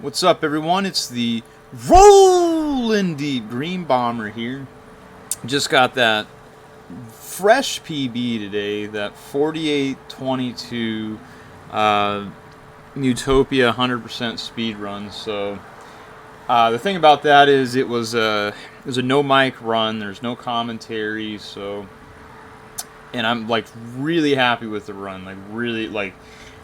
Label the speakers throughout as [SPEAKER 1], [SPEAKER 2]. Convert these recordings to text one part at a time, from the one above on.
[SPEAKER 1] What's up, everyone? It's the Rollin' Deep GreenBomber here. Just got that fresh PB today, that 48:22 Neutopia 100% speed run. So the thing about that is it was a no mic run. There's no commentary. So, and I'm like really happy with the run.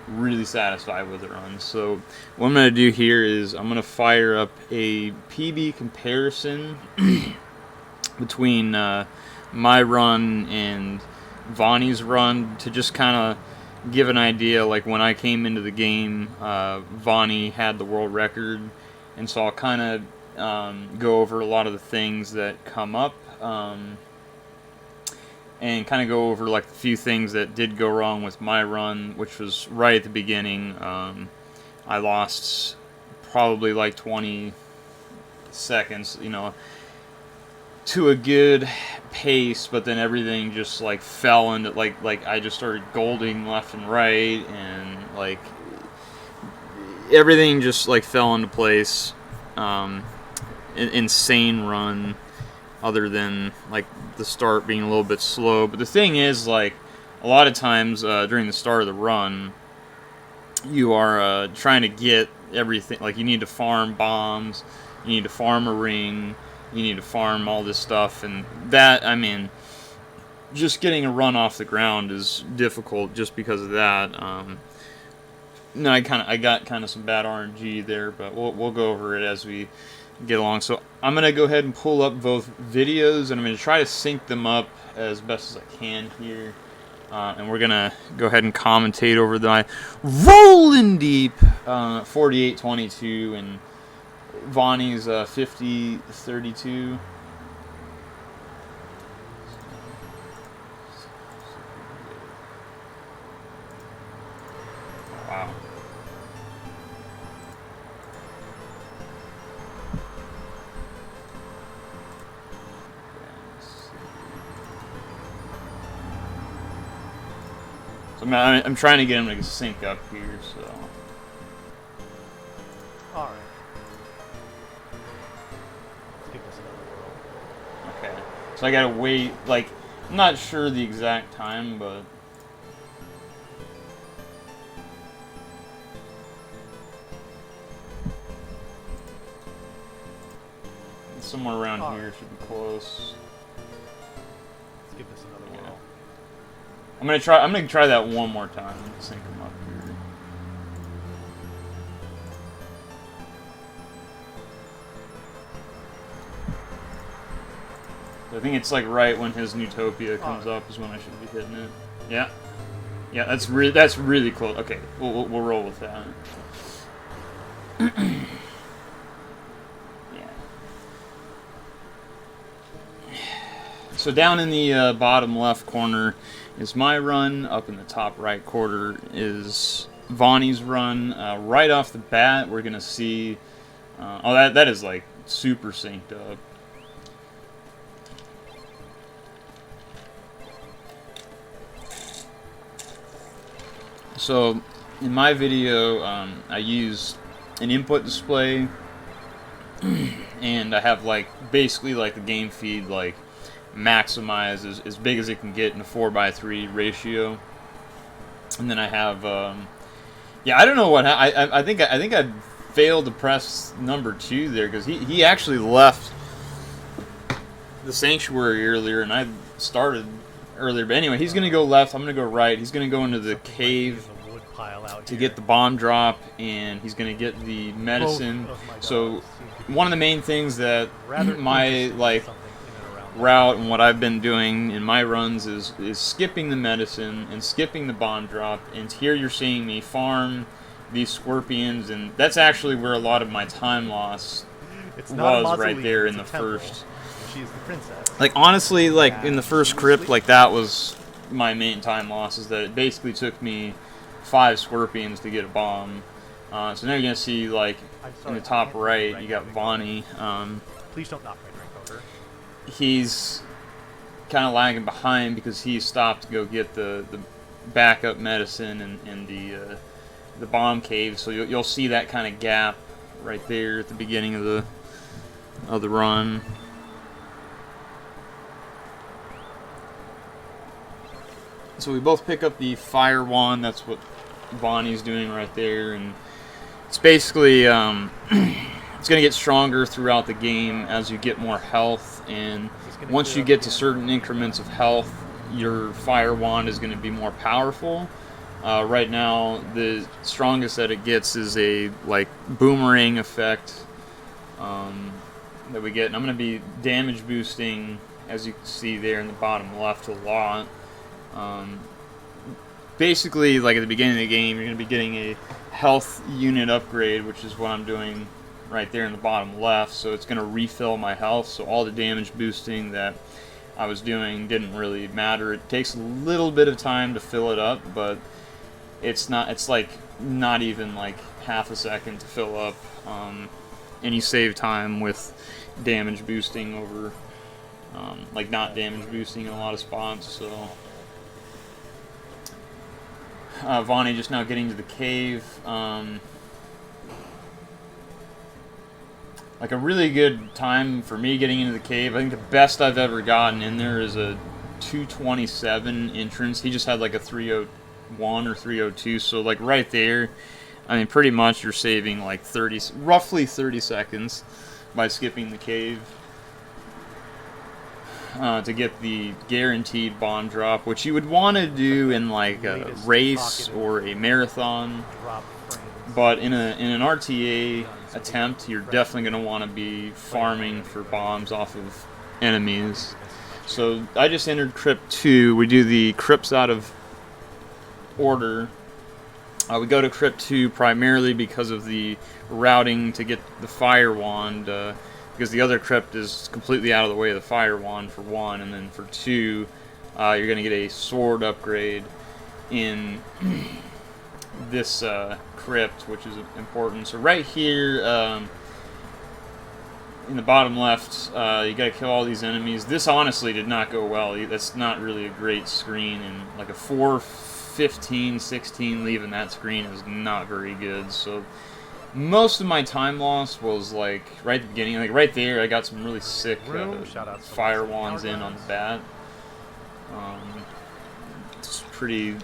[SPEAKER 1] Really satisfied with the run. So what I'm going to do here is I'm going to fire up a PB comparison between my run and Vonnie's run to just kind of give an idea. Like when I came into the game, Vonnie had the world record, and so I'll kind of go over a lot of the things that come up and kind of go over like a few things that did go wrong with my run, which was right at the beginning. I lost probably like 20 seconds, to a good pace, but then everything just like fell into like I just started golding left and right, and like everything just like fell into place. Insane run, other than like the start being a little bit slow. But the thing is, like, a lot of times during the start of the run, you are trying to get everything. Like, you need to farm bombs, you need to farm a ring, you need to farm all this stuff, and that, I mean, just getting a run off the ground is difficult just because of that. No, I got kind of some bad RNG there, but we'll go over it as we get along. So I'm gonna go ahead and pull up both videos, and I'm gonna try to sync them up as best as I can here, and we're gonna go ahead and commentate over the Rollin' Deep 48:22 and Vonnie's 50:32. Wow. So I'm trying to get him to sync up here, so.
[SPEAKER 2] Alright. Let's give this another whirl.
[SPEAKER 1] Okay. So I gotta wait, like, I'm not sure the exact time, but. Somewhere around here should be close.
[SPEAKER 2] Let's give this another whirl.
[SPEAKER 1] I'm gonna try that one more time and sync them up here. I think it's like right when his Neutopia comes up is when I should be hitting it. Yeah, yeah, that's really close. Okay, we'll roll with that. So down in the bottom left corner is my run. Up in the top right corner is Vonnie's run. Right off the bat, we're gonna see. Oh, that is like super synced up. So in my video, I use an input display, and I have like basically like the game feed like maximize as big as it can get in a 4:3 ratio, and then I have yeah, I don't know what I think I failed to press number 2 there, because he actually left the sanctuary earlier and I started earlier. But anyway, he's gonna go left, I'm gonna go right. He's gonna go into the cave to get the bomb drop, and he's gonna get the medicine. So one of the main things that my like route and what I've been doing in my runs is skipping the medicine and skipping the bomb drop, and here you're seeing me farm these scorpions, and that's actually where a lot of my time loss was, right there in the first.
[SPEAKER 2] She's the princess.
[SPEAKER 1] Like, honestly, like in the first crypt, like that was my main time loss, is that it basically took me 5 scorpions to get a bomb. So now you're gonna see, like, in the top right, you got Vonnie.
[SPEAKER 2] Please don't knock my drink over.
[SPEAKER 1] He's kind of lagging behind because he stopped to go get the backup medicine and the bomb cave. So you'll see that kind of gap right there at the beginning of the run. So we both pick up the fire wand. That's what Bonnie's doing right there, and it's basically it's going to get stronger throughout the game as you get more health, and once you get to certain increments of health, your fire wand is going to be more powerful. Right now, the strongest that it gets is a like boomerang effect that we get, and I'm going to be damage boosting, as you can see there in the bottom left, a lot. Basically, like at the beginning of the game, you're going to be getting a health unit upgrade, which is what I'm doing right there in the bottom left. So it's going to refill my health. So all the damage boosting that I was doing didn't really matter. It takes a little bit of time to fill it up, but it's like not even like half a second to fill up. And you save time with damage boosting over like not damage boosting in a lot of spots. So Vonnie just now getting to the cave. Like a really good time for me getting into the cave. I think the best I've ever gotten in there is a 227 entrance. He just had like a 301 or 302. So like right there, I mean, pretty much you're saving like roughly 30 seconds by skipping the cave to get the guaranteed bomb drop, which you would want to do in like a race or a marathon. But in an RTA attempt, you're definitely going to want to be farming for bombs off of enemies. So I just entered Crypt 2. We do the crypts out of order. We go to Crypt 2 primarily because of the routing to get the fire wand, because the other crypt is completely out of the way of the fire wand, for one, and then for two, you're going to get a sword upgrade in this crypt, which is important. So right here in the bottom left, you got to kill all these enemies. This honestly did not go well. That's not really a great screen, and like a 4:15:16 leaving that screen is not very good. So most of my time loss was like right at the beginning, like right there. I got some really sick fire wands in on the bat. It's pretty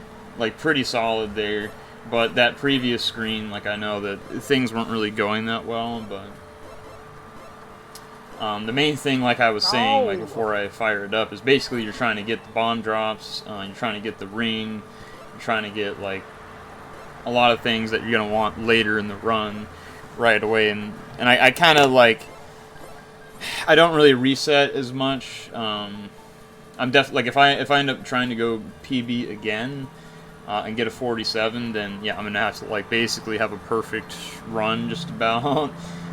[SPEAKER 1] solid there. But that previous screen, like I know that things weren't really going that well, but the main thing, like I was saying, like before I fire it up, is basically you're trying to get the bomb drops, you're trying to get the ring, you're trying to get like a lot of things that you're gonna want later in the run right away, and I kind of like, I don't really reset as much. I'm definitely like, if I end up trying to go PB again and get a 47, then yeah, I'm gonna have to like basically have a perfect run just about.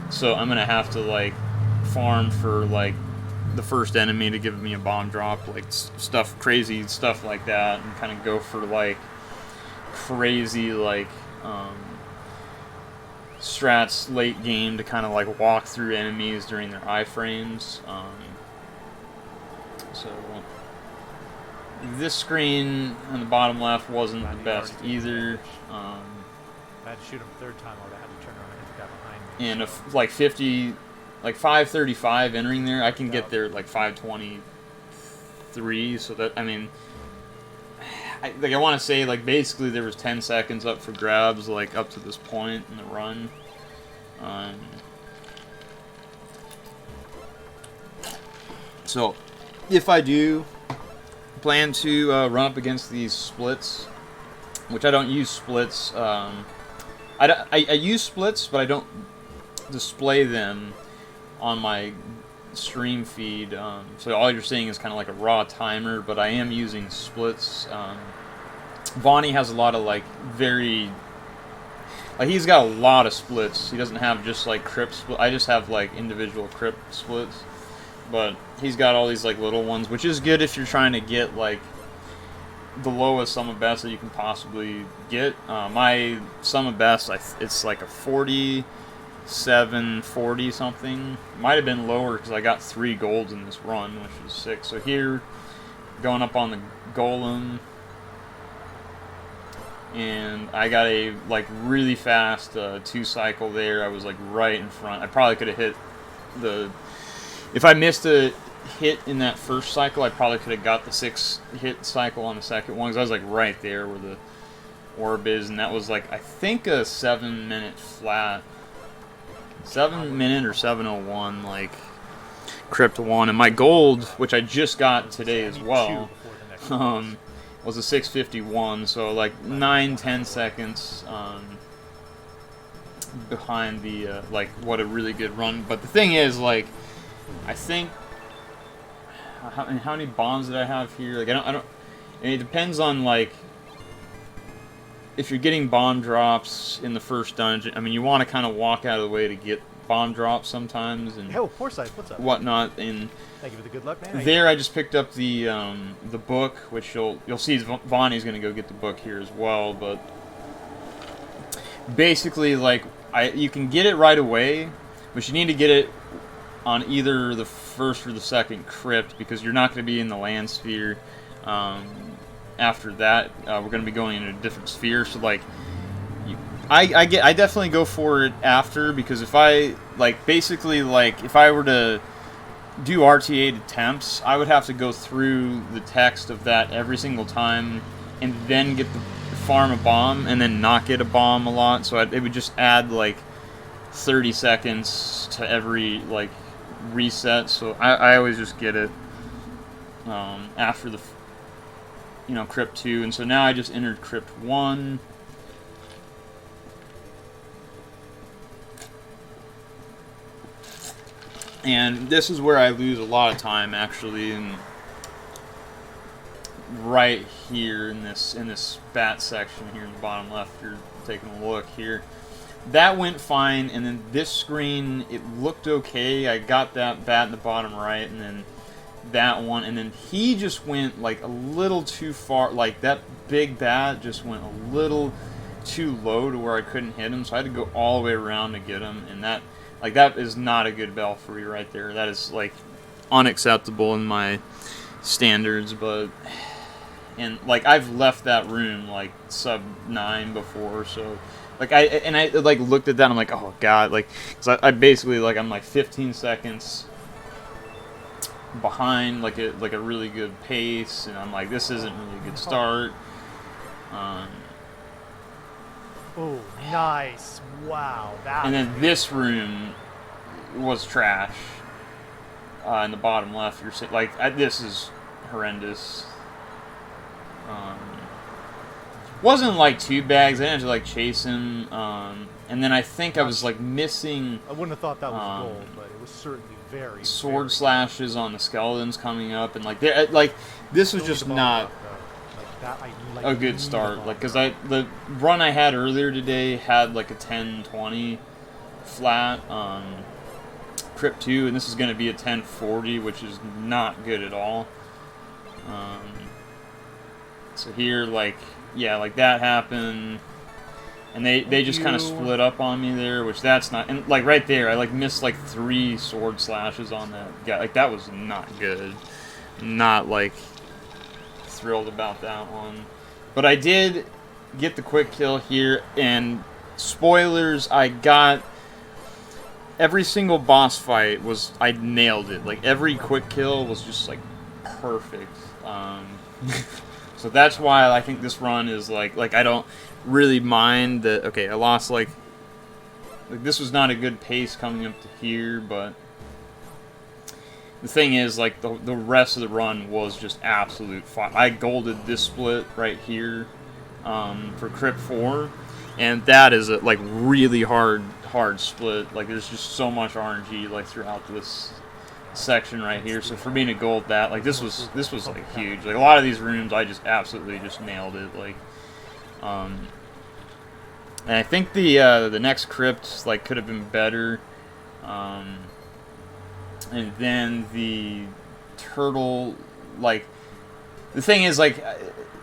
[SPEAKER 1] So I'm gonna have to like farm for like the first enemy to give me a bomb drop, like crazy stuff like that, and kind of go for like crazy like strats late game to kind of like walk through enemies during their iframes. So this screen on the bottom left wasn't the best either.
[SPEAKER 2] I had to shoot him third time. I had to turn around and hit the guy behind me.
[SPEAKER 1] And if like 5:35 entering there, I can get there at like 5:23. So that, I mean, I want to say like basically there was 10 seconds up for grabs like up to this point in the run. So if I do plan to run up against these splits, which I don't use splits. I use splits, but I don't display them on my stream feed. So all you're seeing is kind of like a raw timer, but I am using splits. Vonnie has a lot of like he's got a lot of splits. He doesn't have just like crypt split. I just have like individual crypt splits. But he's got all these like little ones, which is good if you're trying to get like the lowest sum of best that you can possibly get. My sum of best, it's like a 4740 something. Might have been lower because I got 3 golds in this run, which is sick. So here, going up on the golem, and I got a like really fast 2-cycle there. I was like right in front. I probably could have hit the. If I missed a hit in that first cycle, I probably could have got the 6-hit cycle on the second one, because I was like right there where the orb is, and that was like I think a 7-minute flat, 7-minute or 7:01 like crypt 1, and my gold, which I just got today as well, was a 6:51, so like 9-10 seconds behind the like what a really good run. But the thing is, like, I think how many bombs did I have here? Like I don't. And it depends on like if you're getting bomb drops in the first dungeon. I mean, you want to kind of walk out of the way to get bomb drops sometimes and
[SPEAKER 2] Forsyth, what's up?
[SPEAKER 1] whatnot. And
[SPEAKER 2] thank you for the good luck, man.
[SPEAKER 1] there, I just picked up the book, which you'll see. Vonnie's gonna go get the book here as well. But basically, like you can get it right away, but you need to get it on either the first or the second crypt, because you're not going to be in the land sphere. After that, we're going to be going into a different sphere. So like, I definitely go for it after, because if I like basically like if I were to do RTA attempts, I would have to go through the text of that every single time, and then get the farm a bomb, and then not get a bomb a lot. So it would just add like 30 seconds to every like reset. So I always just get it after the crypt 2, and so now I just entered crypt 1. And this is where I lose a lot of time, actually, and right here in this bat section here in the bottom left, you're taking a look here. That went fine, and then this screen, it looked okay. I got that bat in the bottom right, and then that one, and then he just went like a little too far. Like that big bat just went a little too low to where I couldn't hit him, so I had to go all the way around to get him, and that is not a good belfry right there. That is like unacceptable in my standards. But and like I've left that room like sub 9 before, so like I like looked at that and I'm like, oh god, like, cause I basically like I'm like 15 seconds behind like a really good pace, and I'm like, this isn't really a good start.
[SPEAKER 2] Oh, nice! Wow, that.
[SPEAKER 1] And then this room was trash. In the bottom left, you're like, this is horrendous. Wasn't like 2 bags. I didn't have to like chase him. And then I think I was like missing.
[SPEAKER 2] I wouldn't have thought that was gold, but it was certainly very
[SPEAKER 1] sword slashes on the skeletons coming up, and like this was just not a good start. Like, cause the run I had earlier today had like a 10:20 flat crypt 2, and this is going to be a 10:40, which is not good at all. So here, like, yeah, like that happened, and they just kind of split up on me there, which that's not, and like right there, I like missed like 3 sword slashes on that guy. Like that was not good. Not like thrilled about that one, but I did get the quick kill here, and spoilers, I got every single boss fight I nailed it. Like every quick kill was just like perfect. So that's why I think this run is like I don't really mind that. Okay, I lost like this was not a good pace coming up to here, but the thing is, like, the rest of the run was just absolute fun. I golded this split right here for crypt 4, and that is a like really hard split. Like there's just so much RNG like throughout this section right here. So for me to gold that, like this was like huge. Like a lot of these rooms I just absolutely just nailed it. Like and I think the next crypt like could have been better. And then the turtle, like the thing is, like,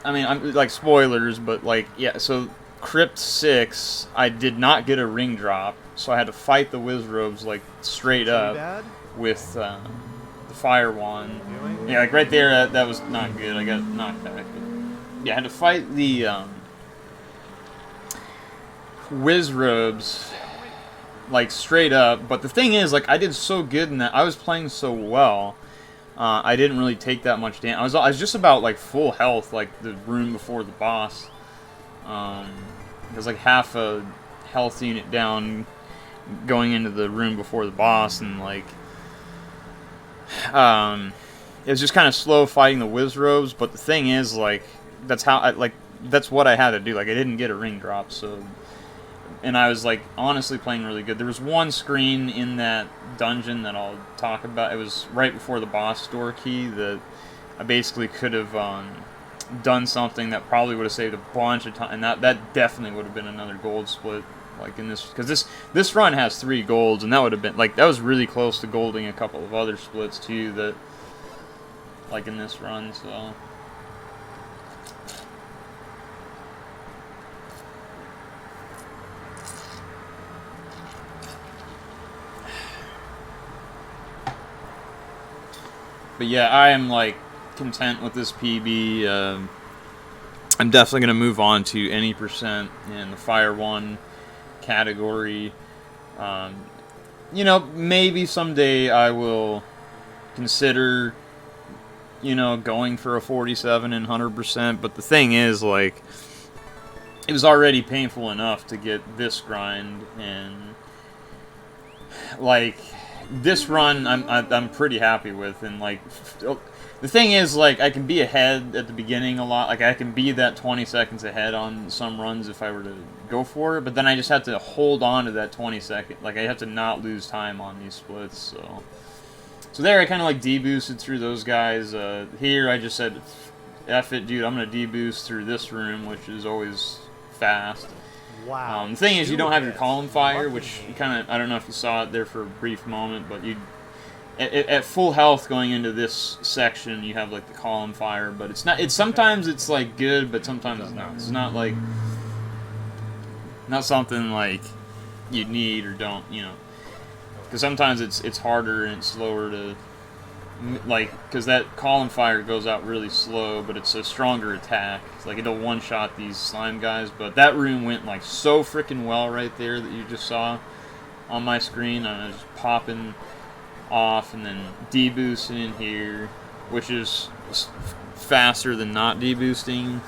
[SPEAKER 1] I mean, I'm like spoilers, but like, yeah, so crypt 6 I did not get a ring drop, so I had to fight the Wizrobes like straight up with the fire wand. Yeah, like right there, that was not good. I got knocked back. But yeah, I had to fight the whiz robes, like straight up. But the thing is, like, I did so good in that. I was playing so well. I didn't really take that much damage. I was just about like full health, like the room before the boss. It was like half a health unit down going into the room before the boss, and like it was just kind of slow fighting the whiz robes. But the thing is, like, that's what I had to do. Like, I didn't get a ring drop, so, and I was like honestly playing really good. There was one screen in that dungeon that I'll talk about. It was right before the boss door key that I basically could have done something that probably would have saved a bunch of time, and that definitely would have been another gold split, like in this, because this run has 3 golds, and that would have been like, that was really close to golding a couple of other splits too, that like in this run. So but yeah, I am like content with this PB. I'm definitely going to move on to any percent in the Fire 1 category. You know, maybe someday I will consider, you know, going for a 47 and 100%, but the thing is, like, it was already painful enough to get this grind, and like this run I'm pretty happy with. And like the thing is, like, I can be ahead at the beginning a lot. Like, I can be that 20 seconds ahead on some runs if I were to go for it, but then I just have to hold on to that 20 second. Like, I have to not lose time on these splits. So there I kind of like deboosted through those guys. Here I just said, F it, dude, I'm going to deboost through this room, which is always fast.
[SPEAKER 2] Wow.
[SPEAKER 1] The thing is, you don't have your column fire, which you kind of, I don't know if you saw it there for a brief moment, but you, at full health going into this section, you have like the column fire, but it's not, sometimes it's like good, but sometimes it's not. It's not like, not something like you need or don't, you know, because sometimes it's harder and it's slower to, like, because that column fire goes out really slow, but it's a stronger attack. It's like it'll one-shot these slime guys, but that room went like so freaking well right there that you just saw on my screen. I was just popping off and then deboosting in here, which is faster than not deboosting.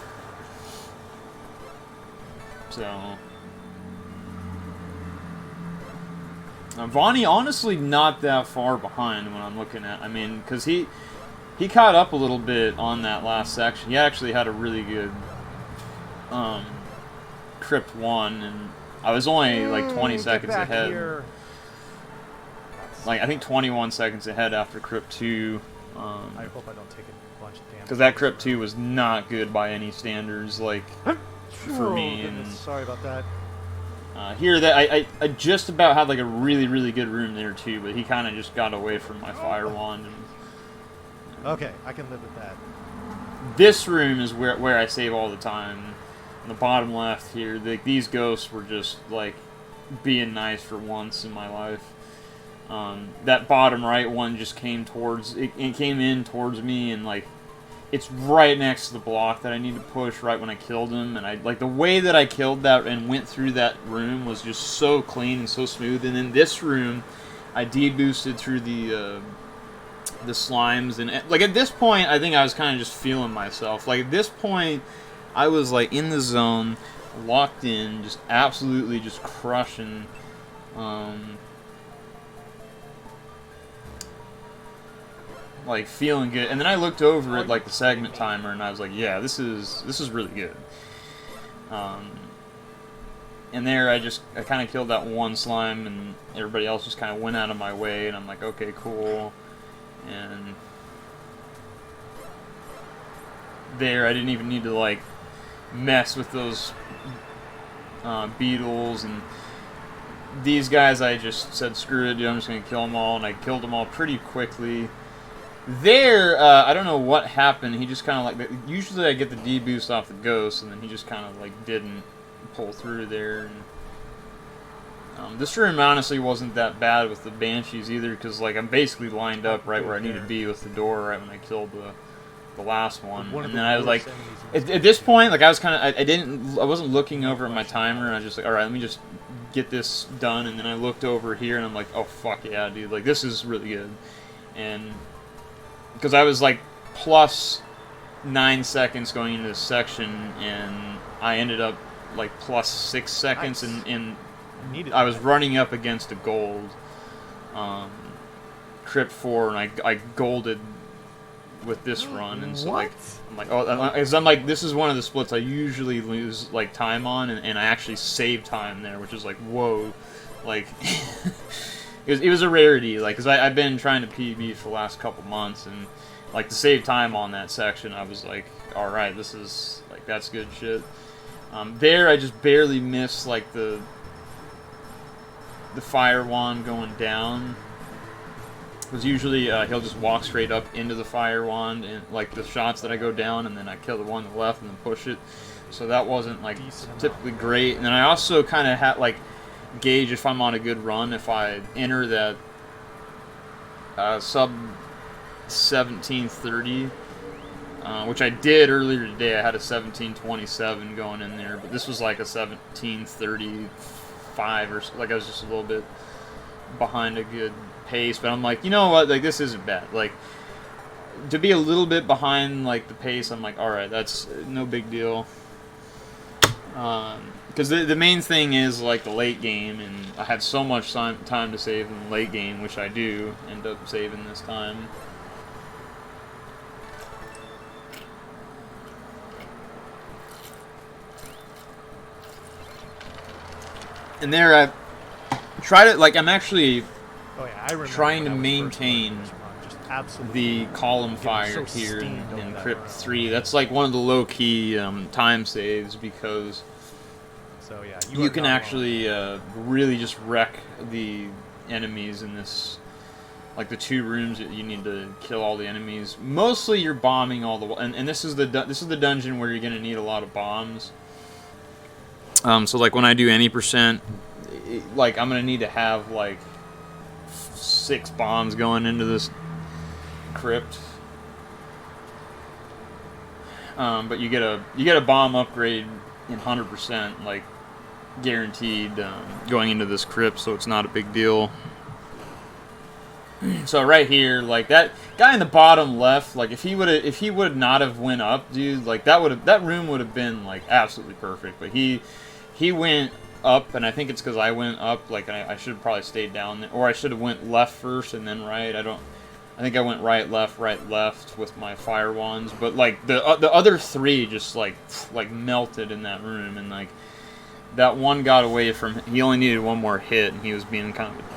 [SPEAKER 1] So Vonnie honestly not that far behind when I'm looking at, I mean, because he caught up a little bit on that last section. He actually had a really good Crypt 1, and I was only like 20 seconds ahead.
[SPEAKER 2] Here.
[SPEAKER 1] Like, I think 21 seconds ahead after Crypt 2.
[SPEAKER 2] I hope I don't take a bunch of damage.
[SPEAKER 1] Because that Crypt 2 was not good by any standards, like, for me. And
[SPEAKER 2] sorry about that.
[SPEAKER 1] here, that I just about had like a really, really good room there too, but he kind of just got away from my fire wand. And,
[SPEAKER 2] okay, I can live with that.
[SPEAKER 1] this room is where I save all the time. On the bottom left here, these ghosts were just like being nice for once in my life. That bottom right one just came towards it came in towards me, and like it's right next to the block that I need to push right when I killed him. And I like the way that I killed that and went through that room was just so clean and so smooth. And in this room, I deboosted through the slimes, and like at this point, I think I was kind of just feeling myself. Like at this point, I was like in the zone, locked in, just absolutely just crushing. Like feeling good, and then I looked over at like the segment timer, and I was like, "Yeah, this is really good." And there, I kind of killed that one slime, and everybody else just kind of went out of my way, and I'm like, "Okay, cool." And there, I didn't even need to like mess with those beetles and these guys. I just said, "Screw it, dude! I'm just gonna kill them all," and I killed them all pretty quickly. There, I don't know what happened. He just kind of like, usually I get the deboost off the ghost, and then he just kind of like didn't pull through there. And this room honestly wasn't that bad with the banshees either, because like I'm basically lined up right where I need to be with the door right when I killed the last one.
[SPEAKER 2] One of
[SPEAKER 1] And
[SPEAKER 2] the
[SPEAKER 1] then I was like,
[SPEAKER 2] worst enemies in
[SPEAKER 1] at this point, like I was kind of, I wasn't looking over at my timer, and I was just like, all right, let me just get this done. And then I looked over here, and I'm like, oh fuck yeah, dude, like this is really good. And because I was like plus 9 seconds going into this section, and I ended up like plus 6 seconds,
[SPEAKER 2] Nice.
[SPEAKER 1] and
[SPEAKER 2] Needed
[SPEAKER 1] I was
[SPEAKER 2] that.
[SPEAKER 1] running up against a gold Crypt 4, and I golded with this run, and so
[SPEAKER 2] What?
[SPEAKER 1] like I'm like, oh, because I'm like, this is one of the splits I usually lose like time on, and I actually saved time there, which is like, whoa, like it was a rarity, like, because I've been trying to PB for the last couple months, and like to save time on that section, I was like, all right, this is like, that's good shit. There I just barely missed like the fire wand going down. Because usually he'll just walk straight up into the fire wand, and like the shots that I go down, and then I kill the one on the left and then push it. So that wasn't like typically great. And then I also kind of had like gauge if I'm on a good run if I enter that sub 1730, which I did earlier today. I had a 1727 going in there, but this was like a 1735 or so. Like I was just a little bit behind a good pace, but I'm like, you know what, like this isn't bad. Like to be a little bit behind like the pace, I'm like, all right, that's no big deal. Because the main thing is like the late game, and I had so much time to save in the late game, which I do end up saving this time. And there I try to, like, I'm actually
[SPEAKER 2] Oh yeah, I remember
[SPEAKER 1] trying to
[SPEAKER 2] when I was first
[SPEAKER 1] maintain
[SPEAKER 2] running this run, just absolutely
[SPEAKER 1] the column fire
[SPEAKER 2] so
[SPEAKER 1] here
[SPEAKER 2] steamed over
[SPEAKER 1] in
[SPEAKER 2] that
[SPEAKER 1] Crypt
[SPEAKER 2] run.
[SPEAKER 1] 3. That's like one of the low-key time saves, because
[SPEAKER 2] So yeah,
[SPEAKER 1] you
[SPEAKER 2] are
[SPEAKER 1] can
[SPEAKER 2] not
[SPEAKER 1] actually really just wreck the enemies in this, like the 2 rooms that you need to kill all the enemies. Mostly you're bombing all the, and this is the dungeon where you're gonna need a lot of bombs. So like when I do any percent, like I'm gonna need to have like 6 bombs going into this crypt. But you get a bomb upgrade in 100%, like guaranteed, going into this crypt, so it's not a big deal. So right here, like that guy in the bottom left, like if he would not have went up, dude, like that room would have been like absolutely perfect. But he went up, and I think it's because I went up. Like I should have probably stayed down there, or I should have went left first and then right. I think I went right left with my fire wands. But like the other 3 just like melted in that room, and like that one got away from. He only needed one more hit, and he was being kind of a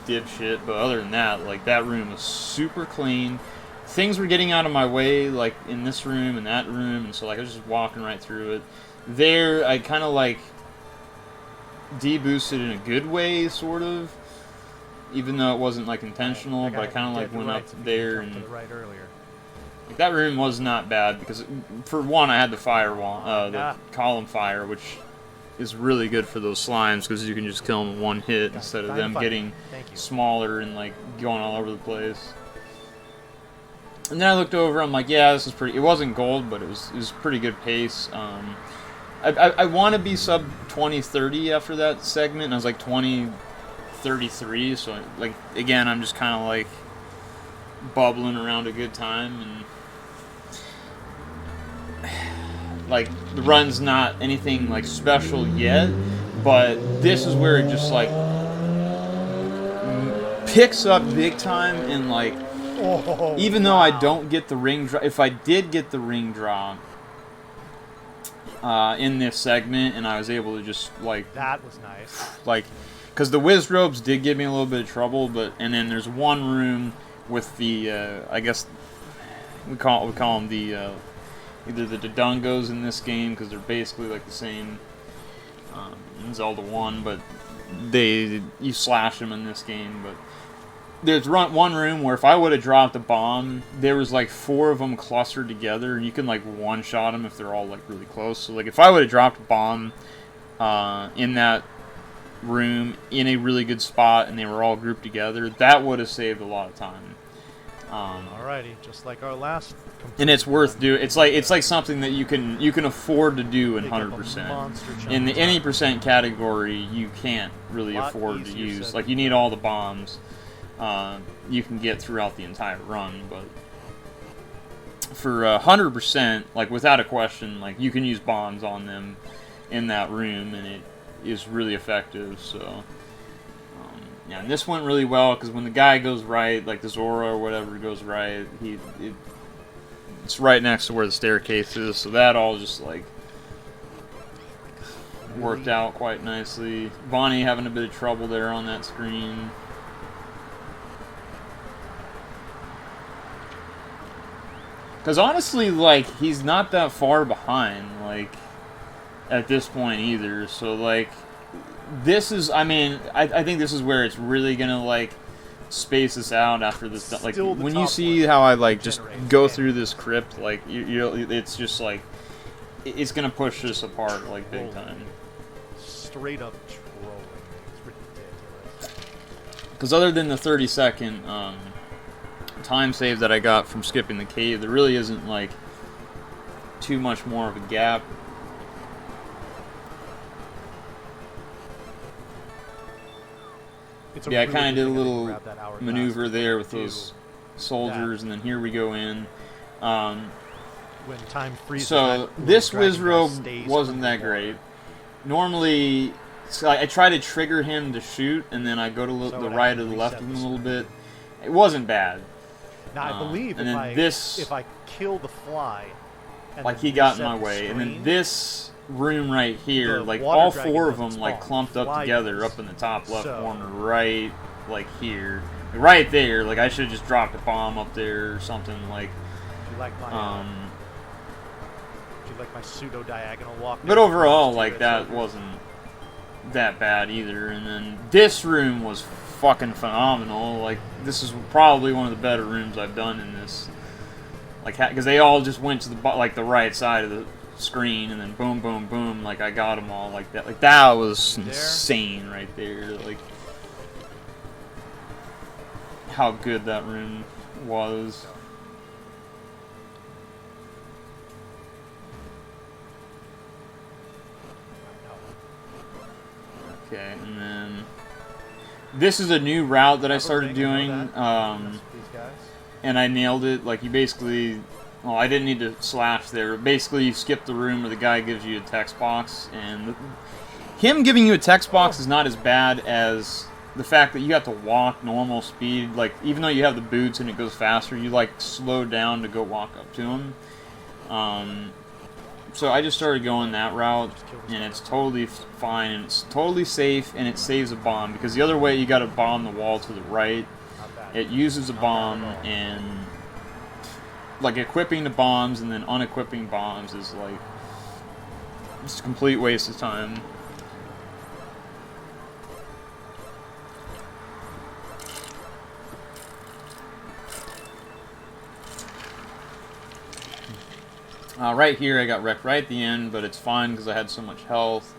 [SPEAKER 1] dipshit. But other than that, like that room was super clean. Things were getting out of my way, like in this room and that room, and so like I was just walking right through it. There, I kind of like deboosted in a good way, sort of, even though it wasn't like intentional.
[SPEAKER 2] Right.
[SPEAKER 1] But I kind of like went up there, and
[SPEAKER 2] to the right earlier.
[SPEAKER 1] like, that room was not bad because for one, I had the fire wall, the column fire, which is really good for those slimes because you can just kill them in one hit instead of them getting smaller and like going all over the place. And then I looked over, I'm like, yeah, this is pretty. It wasn't gold, but it was pretty good pace. I want to be sub 2030 after that segment, and I was like 2033. So like again, I'm just kind of like bubbling around a good time, and like the run's not anything like special yet, but this is where it just like picks up big time, and like even though I don't get the ring drop, if I did get the ring drop in this segment, and I was able to just like
[SPEAKER 2] that was nice,
[SPEAKER 1] like because the whiz ropes did give me a little bit of trouble, but and then there's one room with the I guess we call them the either the Dodongos in this game, because they're basically like the same in Zelda 1, but you slash them in this game. But there's one room where if I would have dropped a bomb, there was like 4 of them clustered together, and you can like one-shot them if they're all like really close. So like if I would have dropped a bomb in that room in a really good spot and they were all grouped together, that would have saved a lot of time.
[SPEAKER 2] Alrighty, just like our last.
[SPEAKER 1] And it's worth doing. It's like something that you can afford to do in 100%. In the any percent category, you can't really afford to use. Like, you need all the bombs you can get throughout the entire run, but for 100%, like without a question, like you can use bombs on them in that room, and it is really effective. So. Yeah, and this went really well, because when the guy goes right, like the Zora or whatever goes right, it's right next to where the staircase is, so that all just, like, worked out quite nicely. Bonnie having a bit of trouble there on that screen. Because honestly, like, he's not that far behind, like, at this point either, so, like... This is, I mean, I think this is where it's really gonna, like, space us out after this. Like, when you see how I, like, just go through this crypt, like, it's just, like, it's gonna push us apart, like, big time.
[SPEAKER 2] Straight up trolling. It's ridiculous.
[SPEAKER 1] Because other than the 30-second time save that I got from skipping the cave, there really isn't, like, too much more of a gap. Yeah, I kind of did a little maneuver there with those soldiers, and then here we go in.
[SPEAKER 2] When time freezes,
[SPEAKER 1] so this Wizrobe wasn't that great. Normally, so I try to trigger him to shoot, and then I go to the right or the left of him a little bit. It wasn't bad.
[SPEAKER 2] Now I believe
[SPEAKER 1] and then
[SPEAKER 2] if I kill the fly, and
[SPEAKER 1] like he got in my way, and then this room right here, like all four of them like clumped up together up in the top left corner, right like here, right there. Like I should have just dropped a bomb up there or something. Like,
[SPEAKER 2] do you like my pseudo diagonal walk?
[SPEAKER 1] But overall, like that wasn't that bad either. And then this room was fucking phenomenal. Like this is probably one of the better rooms I've done in this. Like because they all just went to the right side of the screen, and then boom, boom, boom, like I got them all like that. Like that was insane right there. Like how good that room was. Okay, and then this is a new route that I started doing, and I nailed it. Like you basically. Well, I didn't need to slash there. Basically, you skip the room where the guy gives you a text box, and him giving you a text box is not as bad as the fact that you have to walk normal speed. Like, even though you have the boots and it goes faster, you, like, slow down to go walk up to him. So I just started going that route, and it's totally fine, and it's totally safe, and it saves a bomb, because the other way you gotta bomb the wall to the right. It uses a bomb, and... like equipping the bombs and then unequipping bombs is like just a complete waste of time. Right here I got wrecked right at the end, but it's fine because I had so much health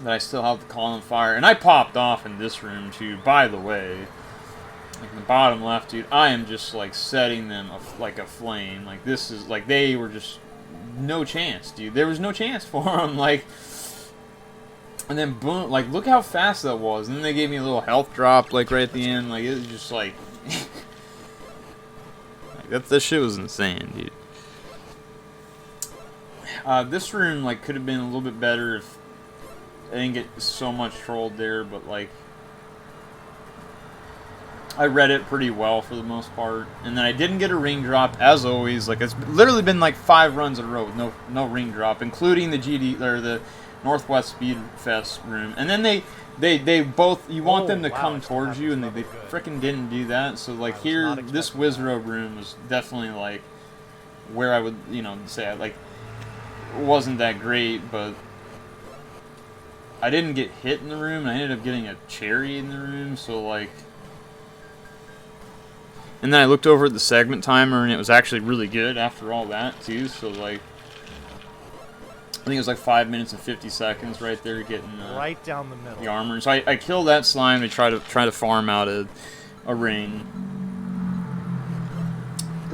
[SPEAKER 1] that I still have the column fire. And I popped off in this room too, by the way. Like in the bottom left, dude, I am just like setting them like a flame. Like this is like they were just no chance, dude. There was no chance for them. Like, and then boom, like look how fast that was. And then they gave me a little health drop, like right at the end. Like it was just like, that shit was insane, dude. This room like could have been a little bit better if I didn't get so much trolled there, but like. I read it pretty well for the most part, and then I didn't get a ring drop as always. Like it's literally been like 5 runs in a row with no ring drop, including the GD or the Northwest Speed Fest room. And then they both you want them to come towards you, and they freaking didn't do that. So like here, this Wizrobe room was definitely like where I would say like it wasn't that great, but I didn't get hit in the room, and I ended up getting a cherry in the room. So like. And then I looked over at the segment timer, and it was actually really good after all that, too. So, like, I think it was like 5 minutes and 50 seconds right there getting
[SPEAKER 2] right down the middle.
[SPEAKER 1] The armor. So I killed that slime to try to farm out a ring.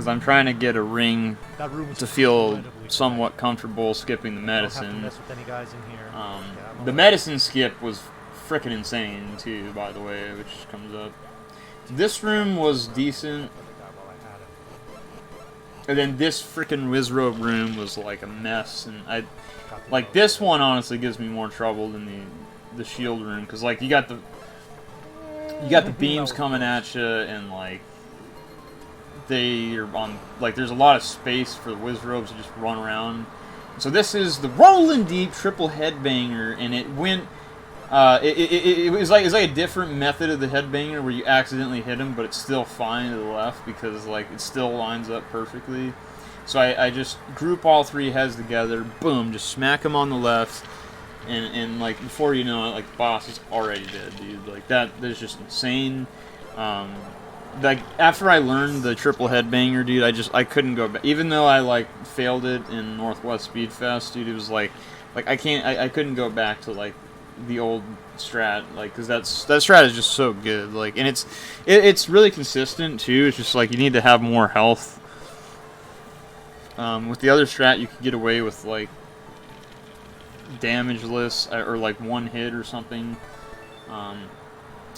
[SPEAKER 1] because I'm trying to get a ring
[SPEAKER 2] That room was
[SPEAKER 1] to feel
[SPEAKER 2] incredibly
[SPEAKER 1] somewhat comfortable skipping the
[SPEAKER 2] quiet. Don't have to
[SPEAKER 1] medicine.
[SPEAKER 2] mess with any guys in here.
[SPEAKER 1] The medicine skip was frickin' insane too, by the way, which comes up. This room was decent, and then this frickin' Wizrobe room was like a mess, and like this one honestly gives me more trouble than the shield room, because like you got the beams coming at you, and like they are on, like there's a lot of space for the Wizrobes to just run around. So this is the Rolling Deep triple headbanger, and it went. It was like a different method of the headbanger where you accidentally hit him, but it's still fine to the left because like it still lines up perfectly. So I just group all three heads together, boom, just smack him on the left, and like before you know it, like the boss is already dead, dude. Like that's just insane. Like after I learned the triple headbanger, dude, I couldn't go back. Even though I like failed it in Northwest Speedfest, dude, it was like I couldn't go back to like the old strat, like, because that strat is just so good, like, and it's really consistent too. It's just like you need to have more health. With the other strat, you could get away with like damageless or like one hit or something.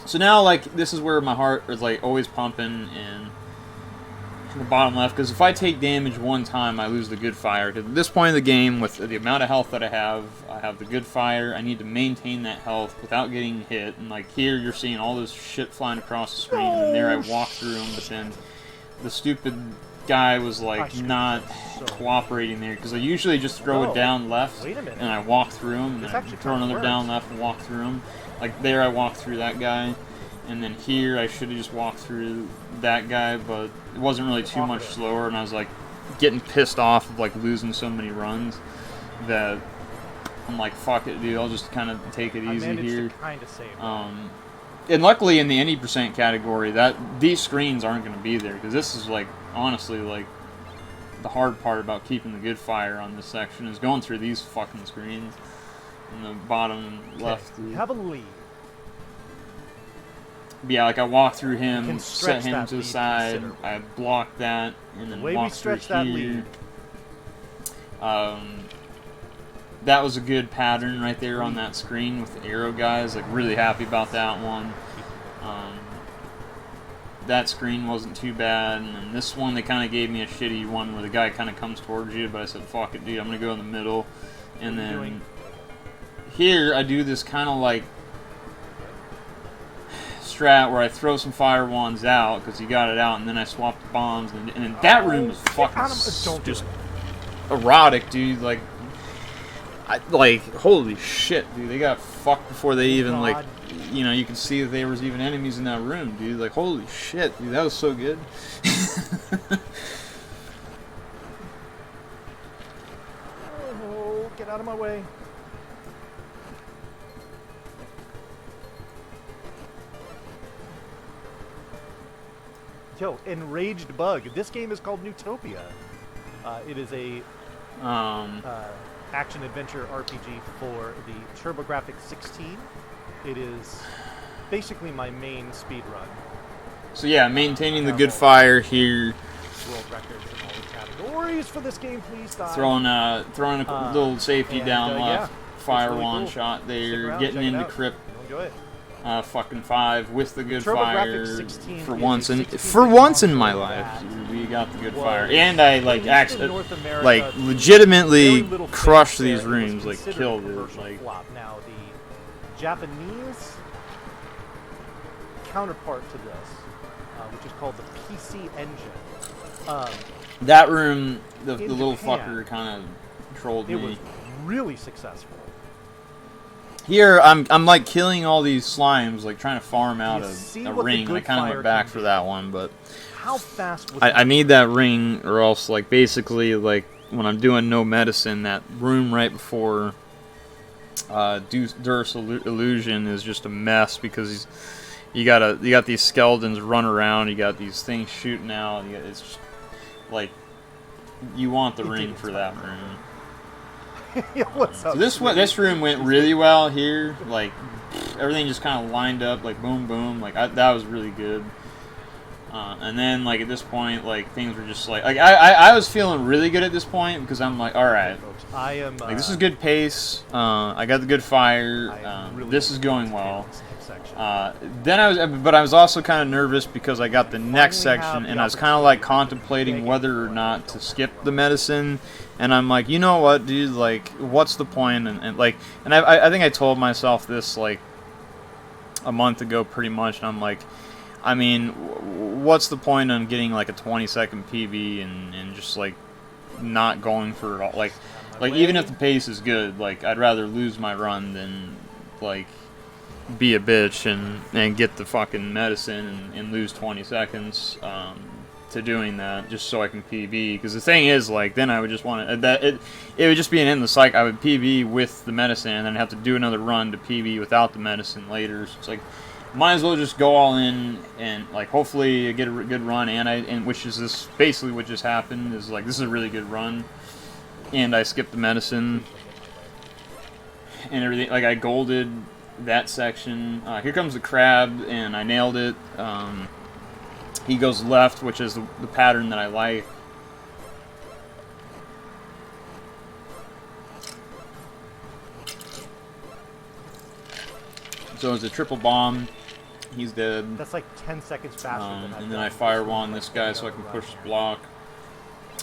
[SPEAKER 1] So now, like, this is where my heart is like always pumping in the bottom left, because if I take damage one time, I lose the good fire. Because at this point in the game, with the amount of health that I have the good fire. I need to maintain that health without getting hit. And like here, you're seeing all this shit flying across the screen, and there I walk through them, but then the stupid guy was like not cooperating there, because I usually just throw it down left, and I walk through him, and then I throw another down left and walk through him. Like there, I walked through that guy. And then here, I should have just walked through that guy, but it wasn't really too much slower, and I was like getting pissed off of like losing so many runs that I'm like, fuck it, dude, I'll just kind of take it easy here. And luckily in the 80% category, these screens aren't going to be there, because this is like honestly like the hard part about keeping the good fire on this section is going through these fucking screens in the bottom left.
[SPEAKER 2] You have a lead.
[SPEAKER 1] Yeah, like I walked through him, set him to the side, I blocked that, and then walked through here. That was a good pattern right there on that screen with the arrow guys. Like really happy about that one. That screen wasn't too bad, and then this one they kind of gave me a shitty one where the guy kind of comes towards you, but I said fuck it, dude, I'm gonna go in the middle. And then here I do this kind of like strat where I throw some fire wands out because you got it out, and then I swap the bombs, and then that room is fucking just erotic, dude. Like, holy shit, dude. They got fucked before they even like, you know, you can see that there was even enemies in that room, dude. Like, holy shit, dude. That was so good.
[SPEAKER 2] Oh, get out of my way. Yo, Enraged Bug. This game is called Neutopia. It is a action-adventure RPG for the TurboGrafx 16. It is basically my main speed run.
[SPEAKER 1] So yeah, maintaining the good fire here.
[SPEAKER 2] World records in all the categories for this game, please.
[SPEAKER 1] Throwing a little safety down left,
[SPEAKER 2] yeah,
[SPEAKER 1] fire
[SPEAKER 2] really
[SPEAKER 1] one
[SPEAKER 2] cool.
[SPEAKER 1] shot there,
[SPEAKER 2] Around,
[SPEAKER 1] getting into crypt.
[SPEAKER 2] Enjoy it.
[SPEAKER 1] Fucking 5 with the good
[SPEAKER 2] TurboGrafx
[SPEAKER 1] fire
[SPEAKER 2] 16
[SPEAKER 1] for
[SPEAKER 2] is
[SPEAKER 1] once in my life, we got the good fire, and I like actually like
[SPEAKER 2] very
[SPEAKER 1] legitimately
[SPEAKER 2] little
[SPEAKER 1] crushed
[SPEAKER 2] fanfare.
[SPEAKER 1] these
[SPEAKER 2] It was
[SPEAKER 1] rooms, like
[SPEAKER 2] considered
[SPEAKER 1] killed
[SPEAKER 2] a
[SPEAKER 1] it.
[SPEAKER 2] commercial
[SPEAKER 1] Like
[SPEAKER 2] flop. Now the Japanese counterpart to this, which is called the PC Engine.
[SPEAKER 1] that room, the little
[SPEAKER 2] Japan,
[SPEAKER 1] fucker kind of trolled
[SPEAKER 2] It
[SPEAKER 1] me.
[SPEAKER 2] was really successful.
[SPEAKER 1] Here, I'm like killing all these slimes, like trying to farm out
[SPEAKER 2] see
[SPEAKER 1] a
[SPEAKER 2] what the
[SPEAKER 1] ring. And I
[SPEAKER 2] good
[SPEAKER 1] kind of
[SPEAKER 2] fire
[SPEAKER 1] went back
[SPEAKER 2] can
[SPEAKER 1] for
[SPEAKER 2] do.
[SPEAKER 1] that one, but
[SPEAKER 2] How fast was
[SPEAKER 1] I need that ring, or else like basically like when I'm doing no medicine, that room right before Durst Illusion is just a mess, because you got these skeletons run around, you got these things shooting out, it's just like you want the ring for that room.
[SPEAKER 2] What's up?
[SPEAKER 1] So this room went really well here. Like everything just kind of lined up, like boom, boom. Like that was really good. And then, like, at this point, like, things were just like I was feeling really good at this point because I'm like, all right,
[SPEAKER 2] folks, I am.
[SPEAKER 1] like, this is good pace. I got the good fire.
[SPEAKER 2] Really
[SPEAKER 1] This is going well.
[SPEAKER 2] this next section.
[SPEAKER 1] Then I was also kind of nervous because I got the next
[SPEAKER 2] Finally have
[SPEAKER 1] section,
[SPEAKER 2] the
[SPEAKER 1] and I was kind of like contemplating
[SPEAKER 2] opportunity
[SPEAKER 1] whether or not to skip the medicine. And I'm like, you know what, dude? Like, what's the point? And I think I told myself this like a month ago, pretty much. And I'm like, I mean, what's the point on getting like a 20-second PB and just like not going for it all? Like even if the pace is good, like I'd rather lose my run than like be a bitch and get the fucking medicine and lose 20 seconds to doing that just so I can PB. Because the thing is, like, then I would just want to it would just be an endless cycle. I would PB with the medicine and then I'd have to do another run to PB without the medicine later. So it's like, might as well just go all in and like hopefully get a good run. And which is this basically what just happened is like, this is a really good run and I skipped the medicine and everything. Like, I golded that section. Here comes the crab and I nailed it. He goes left, which is the pattern that I like. So it's a triple bomb. He's dead.
[SPEAKER 2] That's like 10 seconds faster.
[SPEAKER 1] And then I fire wand this guy so I can push the block.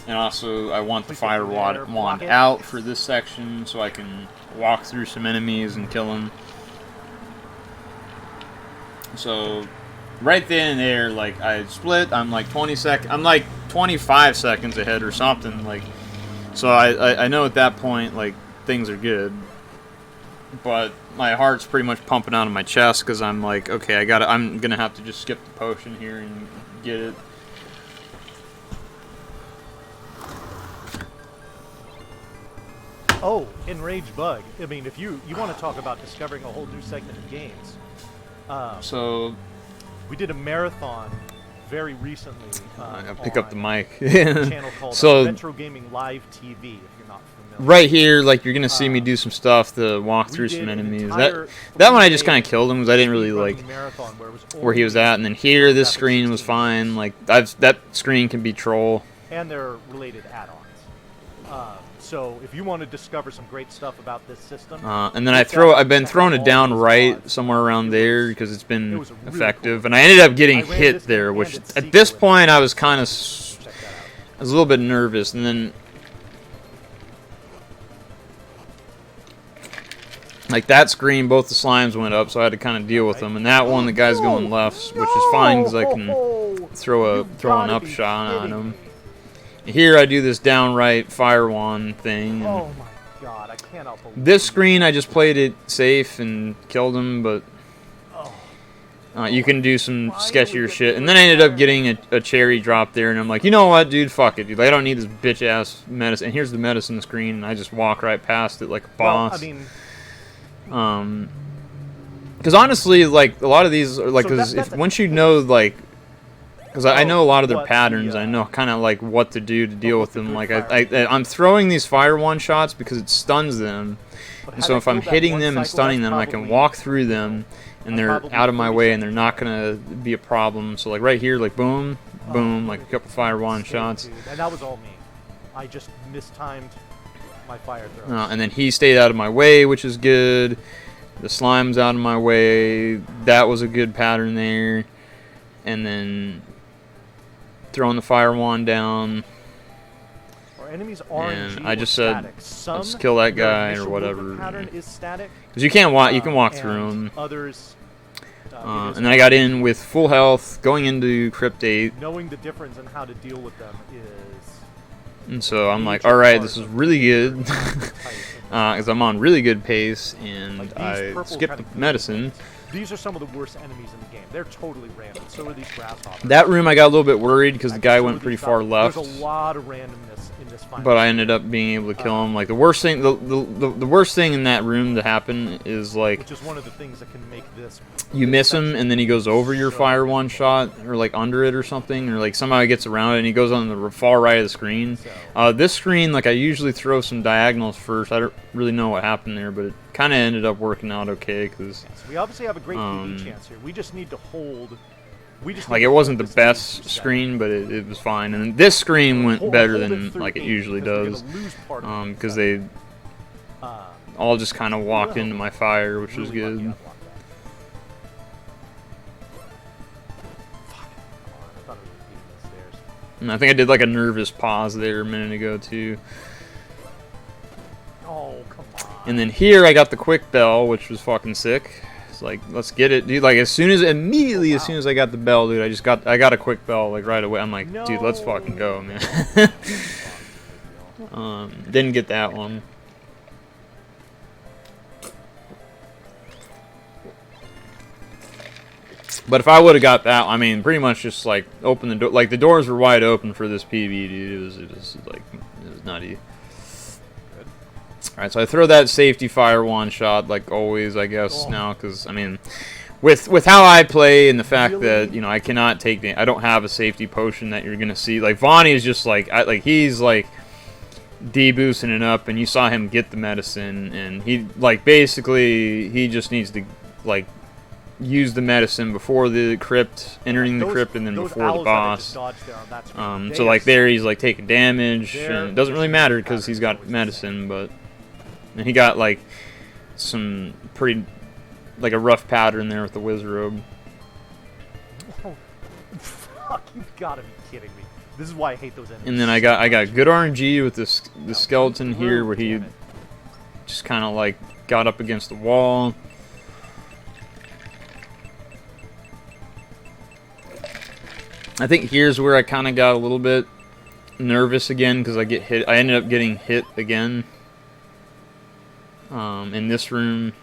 [SPEAKER 1] And also, I want the fire wand out for this section so I can walk through some enemies and kill them. So, right then and there, like, I split. I'm like 25 seconds ahead or something. Like, so I know at that point, like, things are good. But my heart's pretty much pumping out of my chest because I'm like, okay, I'm gonna have to just skip the potion here and get it.
[SPEAKER 2] Oh, Enraged Bug. I mean, if you want to talk about discovering a whole new segment of games.
[SPEAKER 1] So
[SPEAKER 2] we did a marathon very recently.
[SPEAKER 1] I gotta pick up the mic.
[SPEAKER 2] A channel called Retro Gaming Live TV. If you're not familiar.
[SPEAKER 1] Right here, like, you're gonna see me do some stuff to walk through some enemies. That one I just kind of killed him because I didn't really like where he was at. And then here, this screen was fine. Like, that screen can be troll.
[SPEAKER 2] And they're related add-ons. So if you want to discover some great stuff about this system,
[SPEAKER 1] and then I've been throwing it down right somewhere around there because it's been effective, and I ended up getting hit there, which at this point I was kind of, I was a little bit nervous, and then like that screen, both the slimes went up, so I had to kind of deal with them, and that one the guy's going left, which is fine because I can throw an upshot on him. Here I do this downright fire wand thing.
[SPEAKER 2] Oh my god, I cannot believe
[SPEAKER 1] this screen I just played it safe and killed him, but you can do some sketchier shit. And then I ended up getting a cherry drop there, and I'm like, you know what, dude, fuck it, dude. I don't need this bitch ass medicine. And here's the medicine screen, and I just walk right past it like a boss.
[SPEAKER 2] Well, I mean,
[SPEAKER 1] because honestly, like a lot of these are like, once you know, like. Because I know a lot of their patterns, I know kind of like what to do to deal with them. Like I'm throwing these fire wand shots because it stuns them, and so if I'm hitting them and stunning them, I can walk through them, and they're out of my way, and they're not gonna be a problem. So like right here, like boom, boom, like a couple fire wand shots.
[SPEAKER 2] And that was all me. I just mistimed my fire throws.
[SPEAKER 1] And then he stayed out of my way, which is good. The slime's out of my way. That was a good pattern there. And then throwing the fire wand down,
[SPEAKER 2] and
[SPEAKER 1] I just said, let's kill that guy or whatever.
[SPEAKER 2] Because
[SPEAKER 1] you can't walk, you can walk through them.
[SPEAKER 2] Others,
[SPEAKER 1] and then I got in with full health, going into Crypt 8.
[SPEAKER 2] Knowing the difference and how to deal with them is.
[SPEAKER 1] And so I'm like, all right, this is really good, because I'm on really good pace, and I skipped the medicine.
[SPEAKER 2] These are some of the worst enemies in the game. They're totally random. So are these grasshoppers.
[SPEAKER 1] That room I got a little bit worried because the guy went pretty far left.
[SPEAKER 2] There's a lot of randomness in this final
[SPEAKER 1] but I ended up being able to kill him. Like the worst thing, the worst thing in that room to happen is like,
[SPEAKER 2] which is one of the things that can make this.
[SPEAKER 1] You miss him and then he goes over your fire one shot or like under it or something, or like somehow he gets around it and he goes on the far right of the screen. This screen, like I usually throw some diagonals first. I don't really know what happened there, but it kind of ended up working out okay because
[SPEAKER 2] we obviously have a great PB chance here. We just need to hold We just
[SPEAKER 1] like
[SPEAKER 2] need
[SPEAKER 1] it
[SPEAKER 2] to
[SPEAKER 1] wasn't the
[SPEAKER 2] hold this
[SPEAKER 1] best
[SPEAKER 2] lead
[SPEAKER 1] screen, but it was fine. And this screen went better
[SPEAKER 2] hold
[SPEAKER 1] than
[SPEAKER 2] through
[SPEAKER 1] like it
[SPEAKER 2] 8,
[SPEAKER 1] usually
[SPEAKER 2] because
[SPEAKER 1] does,
[SPEAKER 2] we're gonna lose part of it.
[SPEAKER 1] because they
[SPEAKER 2] Uh,
[SPEAKER 1] all just kind of walked into my fire, which was
[SPEAKER 2] really lucky I
[SPEAKER 1] good.
[SPEAKER 2] blocked that. Fuck. Come on, I thought it was beating the stairs.
[SPEAKER 1] And I think I did like a nervous pause there a minute ago too.
[SPEAKER 2] Oh, come on.
[SPEAKER 1] And then here I got the quick bell, which was fucking sick. It's like, let's get it, dude. Like immediately as soon as I got the bell, dude, I got a quick bell like right away. I'm like, dude, let's fucking go, man. Didn't get that one. But if I would have got that, I mean, pretty much just like open the door. Like the doors were wide open for this PB, dude. It was nutty. Alright, so I throw that safety fire one shot, like always, I guess, now, because, I mean, with how I play and the fact that, you know, I cannot take I don't have a safety potion that you're going to see. Like, Vonnie is just, like, he's, like, de-boosting it up, and you saw him get the medicine, and he, like, basically, he just needs to, like, use the medicine before the crypt, entering the crypt, and then before the boss. So, like, there he's, like, taking damage, and it doesn't really matter because he's got medicine, but... And he got, like, some pretty, like, a rough pattern there with the whiz robe.
[SPEAKER 2] Oh, fuck, you've got to be kidding me. This is why I hate those enemies.
[SPEAKER 1] And then I got good RNG with this the skeleton here where he just kind of, like, got up against the wall. I think here's where I kind of got a little bit nervous again because I ended up getting hit again. In this room,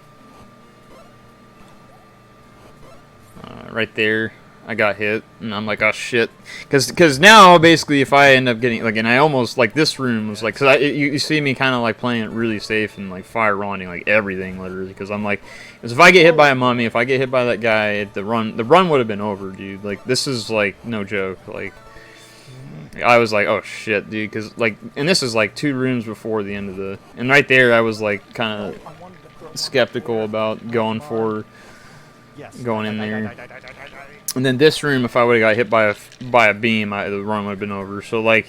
[SPEAKER 1] right there, I got hit, and I'm like, oh shit, because now basically if I end up getting like, and I almost like this room was like, because you see me kind of like playing it really safe and like fire ronding like everything literally, because I'm like, because if I get hit by a mummy, if I get hit by that guy, the run would have been over, dude. Like this is like no joke, like. I was like, oh shit, dude, because, like, and this is, like, 2 rooms before the end of the, and right there I was, like, kind of skeptical about going in there. And then this room, if I would have got hit by a beam, the run would have been over. So, like,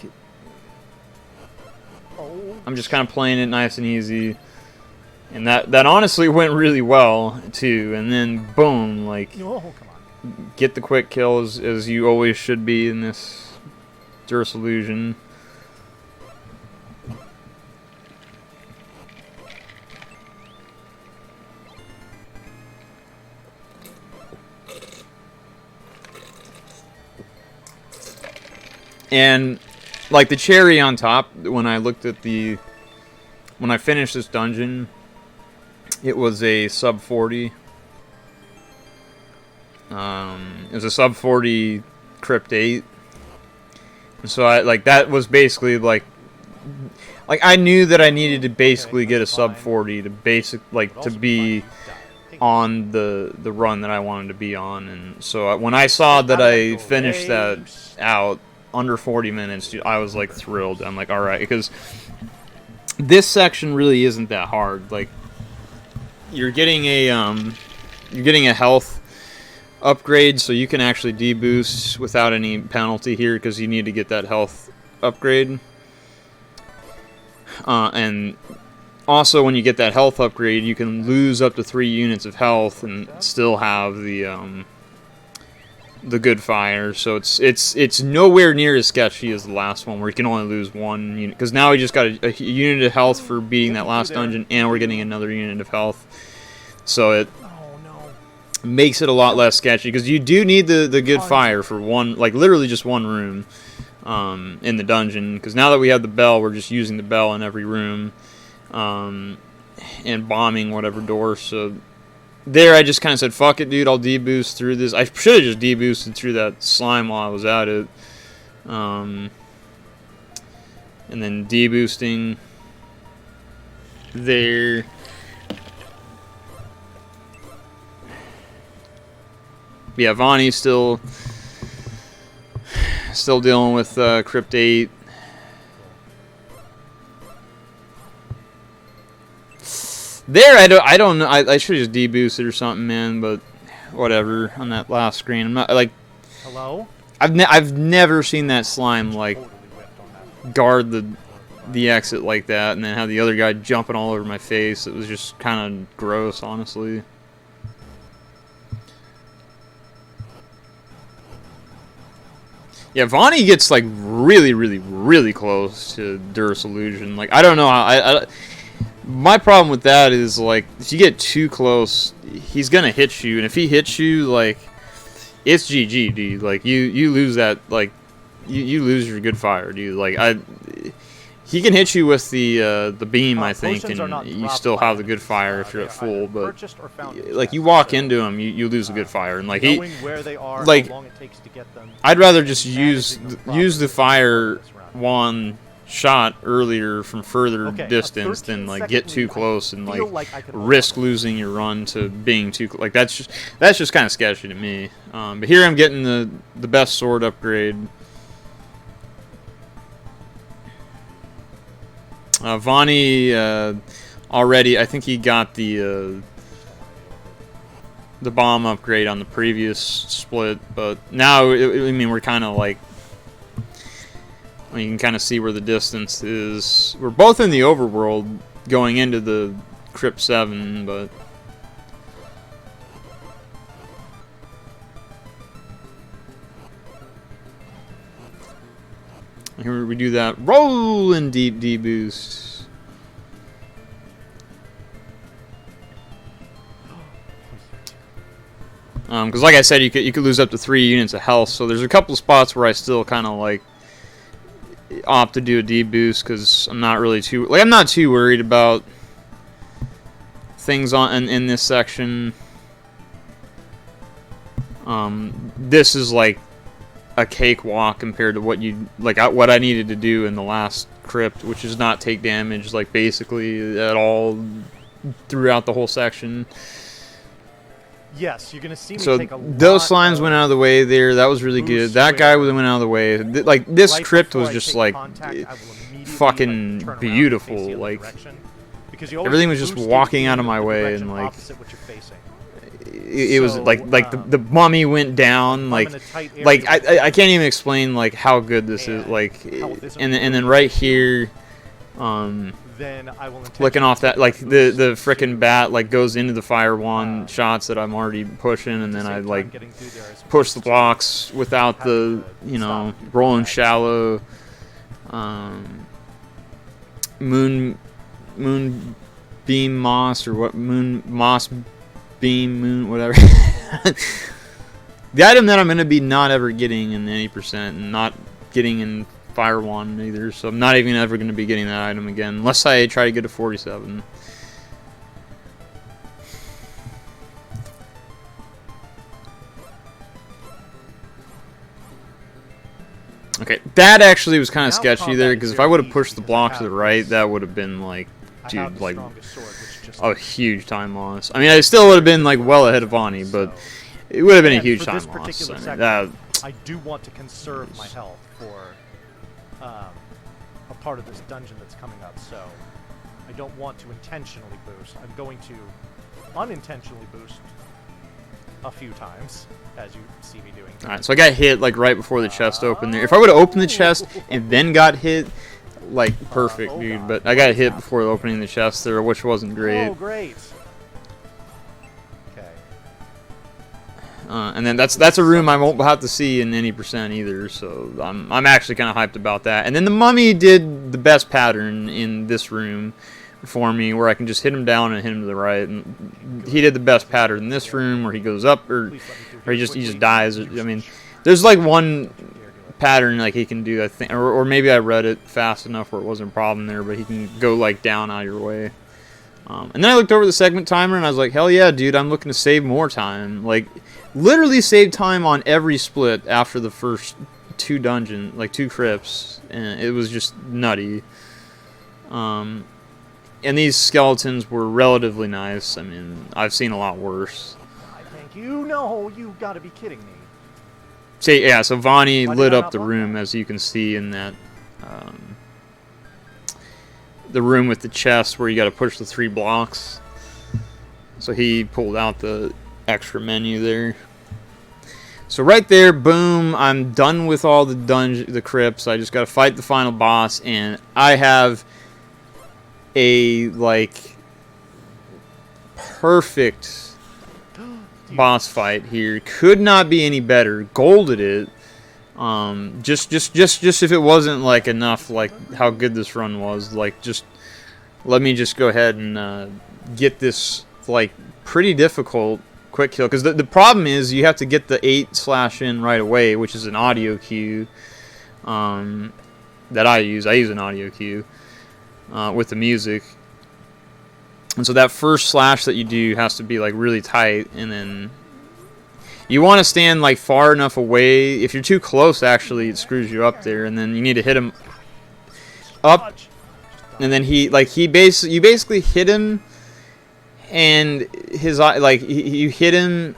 [SPEAKER 1] I'm just kind of playing it nice and easy. And that honestly went really well, too. And then, boom, like, get the quick kills as you always should be in this Durst Illusion. And like the cherry on top, when I finished this dungeon, it was a sub 40. It was a sub 40 Crypt 8. So that was basically like I knew that I needed to basically get a sub 40 to be on the run that I wanted to be on. And so when I saw that I finished that out under 40 minutes, dude, I was like thrilled. I'm like, all right, because this section really isn't that hard. Like you're getting a health upgrade, so you can actually deboost without any penalty here because you need to get that health upgrade. And also when you get that health upgrade, you can lose up to 3 units of health and still have the good fire. So it's nowhere near as sketchy as the last one where you can only lose 1 unit, because now we just got a unit of health for beating that last dungeon, and we're getting another unit of health. So it makes it a lot less sketchy, because you do need the good fire for one, like literally just 1 room in the dungeon, because now that we have the bell, we're just using the bell in every room and bombing whatever door. So there I just kind of said, fuck it, dude, I'll deboost through this. I should have just deboosted through that slime while I was at it, and then deboosting there. Yeah, Vonnie's still dealing with Crypt 8. There, I don't know. I should have just deboosted or something, man. But whatever. On that last screen, I'm not like.
[SPEAKER 2] Hello?
[SPEAKER 1] I've never seen that slime like
[SPEAKER 2] Totally whiffed on that.
[SPEAKER 1] guard the exit like that, and then have the other guy jumping all over my face. It was just kind of gross, honestly. Yeah, Vonnie gets like really, really, really close to Durst Illusion. Like, I don't know how my problem with that is, like, if you get too close, he's gonna hit you, and if he hits you, like, it's GG, dude. Like, you lose that, like, you lose your good fire, dude. Like, he can hit you with the beam, I think, and you still have the good fire if you're at full. But like, you walk into him, you lose a good fire, and like
[SPEAKER 2] where they are,
[SPEAKER 1] like,
[SPEAKER 2] how long it takes to get them,
[SPEAKER 1] I'd rather just use the fire one shot earlier from further distance than like get too close and like risk losing your run to being too like that's just kind of sketchy to me. But here I'm getting the best sword upgrade. Vonnie already, I think he got the bomb upgrade on the previous split, but now I mean, we're kind of like, you can kind of see where the distance is. We're both in the overworld going into the Crypt 7, but here we do that rolling deep D boost. Because like I said, you could lose up to 3 units of health. So there's a couple of spots where I still kind of like opt to do a D boost because I'm not really too I'm not too worried about things in this section. This is like a cakewalk compared to what what I needed to do in the last crypt, which is not take damage like basically at all throughout the whole section.
[SPEAKER 2] Yes, you're gonna see me
[SPEAKER 1] so
[SPEAKER 2] take a
[SPEAKER 1] those slimes went out of the way there. That was really good. That guy went out of the way. Like this crypt was just like fucking beautiful. Like everything was just walking out of my way, and like it was like the mummy went down. Like I can't even explain like how good this is. Like and then right here,
[SPEAKER 2] then I will
[SPEAKER 1] flicking off that, like the frickin' bat like goes into the fire wand shots that I'm already pushing, and then I like push the blocks without the rolling shallow moon beam moss or what moss beam moon whatever. The item that I'm gonna be not ever getting in any percent and not getting in Fire Wand either, so I'm not even ever going to be getting that item again unless I try to get to 47. Okay, that actually was kind of sketchy there, because if I would have pushed the block to the right, that would have been like, dude, like a huge time loss. I mean, I still would have been like well ahead of Vonnie, but it would have been a huge time loss. I mean,
[SPEAKER 2] I do want to conserve my health for a part of this dungeon that's coming up, so I don't want to intentionally boost. I'm going to unintentionally boost a few times, as you see me doing.
[SPEAKER 1] Alright, so I got hit like right before the chest opened there. If I would have opened the chest and then got hit, like perfect, dude. But I got hit before opening the chest there, which wasn't great.
[SPEAKER 2] Oh, great.
[SPEAKER 1] And then that's a room I won't have to see in any percent either, so I'm actually kind of hyped about that. And then the mummy did the best pattern in this room for me, where I can just hit him down and hit him to the right. And he did the best pattern in this room, where he goes up or he just dies. I mean, there's like one pattern like he can do, I think, or maybe I read it fast enough where it wasn't a problem there, but he can go like down out of your way. And then I looked over the segment timer and I was like, hell yeah, dude, I'm looking to save more time. Like, literally saved time on every split after the first two crypts, and it was just nutty. And these skeletons were relatively nice. I mean, I've seen a lot worse.
[SPEAKER 2] I think you know, you gotta be kidding me.
[SPEAKER 1] So yeah, so Vonnie lit up the room, as you can see in that the room with the chest where you got to push the 3 blocks. So he pulled out the extra menu there. So right there, boom, I'm done with all the crypts. I just got to fight the final boss, and I have a, like, perfect boss fight here. Could not be any better. Golded it. Just if it wasn't, like, enough, like, how good this run was, like, just let me just go ahead and get this, like, pretty difficult quick kill, because the problem is you have to get the 8 in right away, which is an audio cue that I use an audio cue with the music, and so that first slash that you do has to be like really tight, and then you want to stand like far enough away. If you're too close, actually it screws you up there, and then you need to hit him up, and then you basically hit him. And his eye, like you hit him,